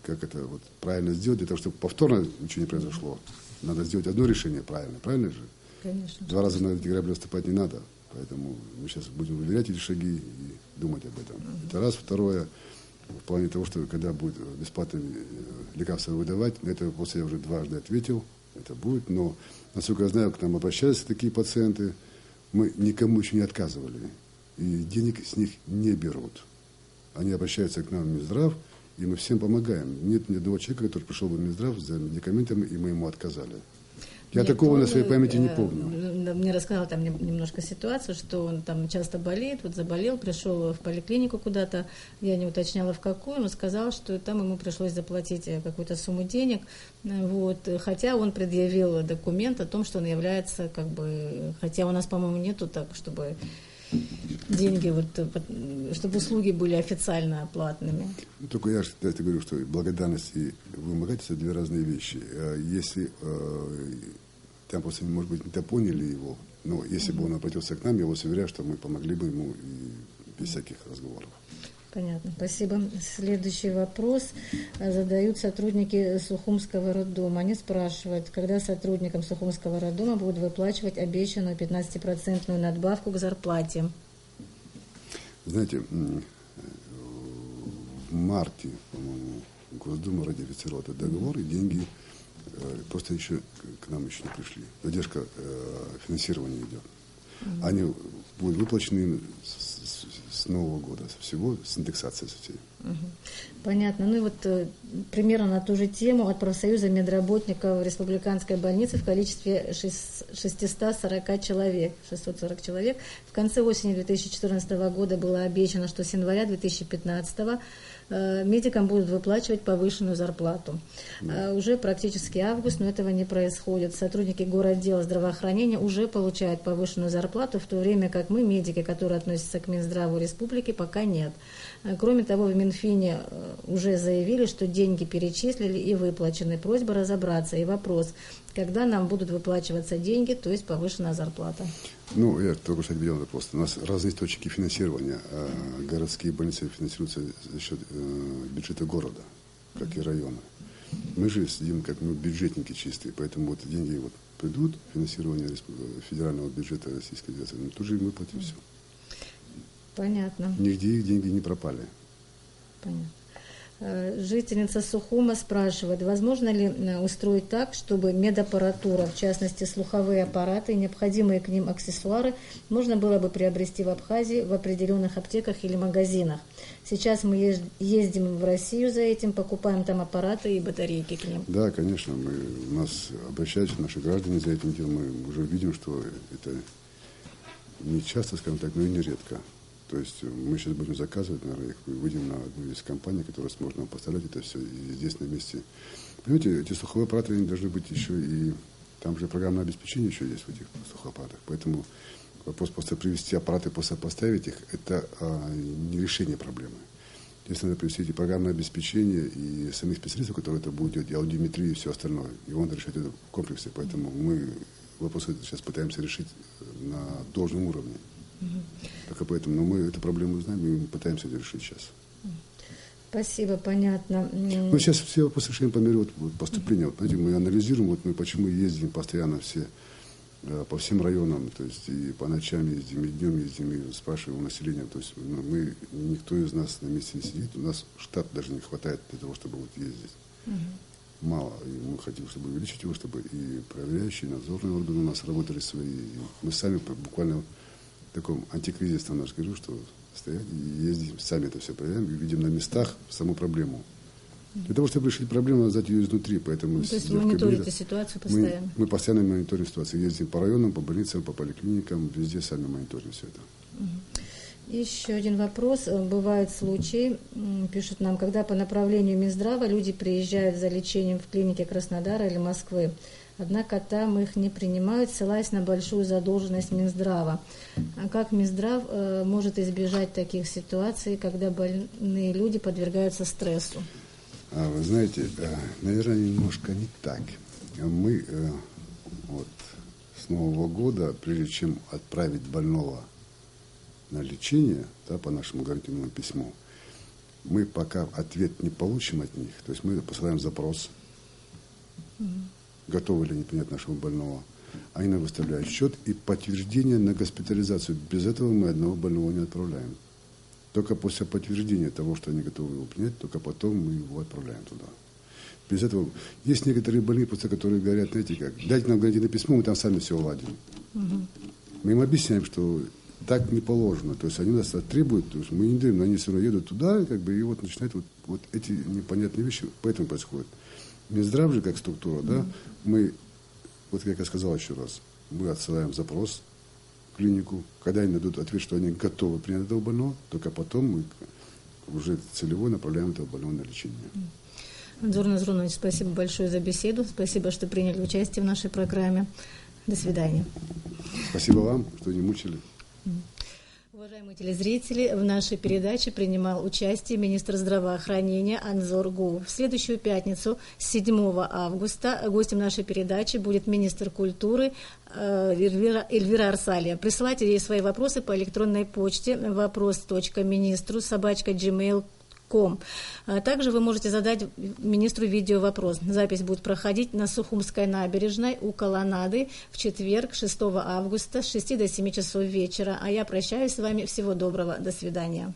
как это правильно сделать, для того, чтобы повторно ничего не произошло, надо сделать одно решение правильно. Правильно же? Конечно. 2 раза на эти грабли выступать не надо. Поэтому мы сейчас будем выверять эти шаги и думать об этом. Это раз. Второе, в плане того, что когда будет бесплатно лекарства выдавать, на этот вопрос я уже дважды ответил, это будет. Но, насколько я знаю, к нам обращаются такие пациенты, мы никому еще не отказывали. И денег с них не берут. Они обращаются к нам в Минздрав, и мы всем помогаем. Нет ни одного человека, который пришел бы в Минздрав за медикаментами, и мы ему отказали. Я такого на своей памяти не помню. Мне рассказал там немножко ситуацию, что он там часто болеет, заболел, пришел в поликлинику куда-то, я не уточняла в какую, но сказал, что там ему пришлось заплатить какую-то сумму денег, хотя он предъявил документ о том, что он является хотя у нас, по-моему, нету так, чтобы деньги, чтобы услуги были официально оплатными. Только я говорю, что благодарность и вымогательство – 2 разные вещи. Если там просто, может быть, не поняли его, но если бы он обратился к нам, я вас уверяю, что мы помогли бы ему и без всяких разговоров. Понятно, спасибо. Следующий вопрос задают сотрудники Сухумского роддома. Они спрашивают, когда сотрудникам Сухумского роддома будут выплачивать обещанную 15% надбавку к зарплате. Знаете, в марте, по-моему, Госдума ратифицировала этот договор, и деньги просто еще к нам еще не пришли. Задержка финансирования идет. Они будут выплачены с Нового года, всего с индексацией всей. Понятно. Ну и вот примерно на ту же тему от профсоюза медработников республиканской больницы в количестве 640 человек. В конце осени 2014 года было обещано, что с января 2015 медикам будут выплачивать повышенную зарплату. Уже практически август, но этого не происходит. Сотрудники городдела здравоохранения уже получают повышенную зарплату, в то время как мы, медики, которые относятся к Минздраву республики, пока нет. Кроме того, в Минфине уже заявили, что деньги перечислили и выплачены. Просьба разобраться. И вопрос, когда нам будут выплачиваться деньги, то есть повышенная зарплата? Ну, я только что ответил вопрос. У нас разные источники финансирования. Городские больницы финансируются за счет бюджета города, как и района. Мы же сидим как бюджетники чистые, поэтому вот деньги вот придут, финансирование федерального бюджета Российской Федерации, но тут же мы платим все. Понятно. Нигде их деньги не пропали. Понятно. Жительница Сухума спрашивает, возможно ли устроить так, чтобы медаппаратура, в частности слуховые аппараты и необходимые к ним аксессуары, можно было бы приобрести в Абхазии в определенных аптеках или магазинах. Сейчас мы ездим в Россию за этим, покупаем там аппараты и батарейки к ним. Да, конечно, у нас обращаются наши граждане за этим делом, мы уже видим, что это не часто, скажем так, но и нередко. То есть мы сейчас будем заказывать, наверное, выйдем на одну из компаний, которая сможет нам поставлять это все, и здесь на месте. Понимаете, эти слуховые аппараты, они должны быть еще и... Там же программное обеспечение еще есть в этих слуховых аппаратах. Поэтому вопрос просто привести аппараты, просто поставить их, это не решение проблемы. Здесь надо привести эти программное обеспечение и самих специалистов, которые это будут делать, и аудиометрию, и все остальное. Его надо решать это в комплексе. Поэтому мы вопросы сейчас пытаемся решить на должном уровне. Только поэтому, но мы эту проблему знаем и пытаемся это решить сейчас. Спасибо, понятно. Мы сейчас все вопросы решаем по мере поступления. Вот, знаете, мы анализируем, вот мы почему ездим постоянно все по всем районам, то есть и по ночам ездим, и днем ездим, и спрашиваем у населения. То есть мы, никто из нас на месте не сидит, у нас штат даже не хватает для того, чтобы вот ездить. Мало. И мы хотим, чтобы увеличить его, чтобы и проверяющие, и надзорные органы у нас работали свои. И мы сами буквально в таком антикризисном, я скажу, что стоять и ездим, сами это все проверяем и видим на местах саму проблему. Для того, чтобы решить проблему, надо знать ее изнутри. Поэтому то есть вы мониторите ситуацию постоянно? Мы постоянно мониторим ситуацию. Ездим по районам, по больницам, по поликлиникам, везде сами мониторим все это. Еще один вопрос. Бывают случаи, пишут нам, когда по направлению Минздрава люди приезжают за лечением в клинике Краснодара или Москвы. Однако там их не принимают, ссылаясь на большую задолженность Минздрава. А как Минздрав может избежать таких ситуаций, когда больные люди подвергаются стрессу? Вы знаете, наверное, немножко не так. Мы вот с Нового года, прежде чем отправить больного на лечение, да, по нашему гарантийному письму, мы пока ответ не получим от них, то есть мы посылаем запрос, готовы ли они принять нашего больного. Они нам выставляют счет и подтверждение на госпитализацию. Без этого мы одного больного не отправляем. Только после подтверждения того, что они готовы его принять, только потом мы его отправляем туда. Без этого есть некоторые больные, просто которые говорят, знаете как, дайте нам гарантийное письмо, мы там сами все уладим. Мы им объясняем, что так не положено. То есть они нас требуют, то есть мы не даем, но они все равно едут туда, как бы, и вот начинают вот эти непонятные вещи, поэтому происходит. Минздрав же как структура, да, мы, вот как я сказал еще раз, мы отсылаем запрос в клинику, когда они дадут ответ, что они готовы принять этого больного, только потом мы уже целево направляем этого больного на лечение. Анзор Назрунович, спасибо большое за беседу, спасибо, что приняли участие в нашей программе. До свидания. Спасибо вам, что не мучили. Уважаемые телезрители, в нашей передаче принимал участие министр здравоохранения Анзор Гулов. В следующую пятницу, 7 августа, гостем нашей передачи будет министр культуры Эльвира Арсалия. Присылайте ей свои вопросы по электронной почте вопрос.министру@gmail.com. Также вы можете задать министру видеовопрос. Запись будет проходить на Сухумской набережной у Колоннады в четверг, 6 августа с 6 до 7 часов вечера. А я прощаюсь с вами. Всего доброго. До свидания.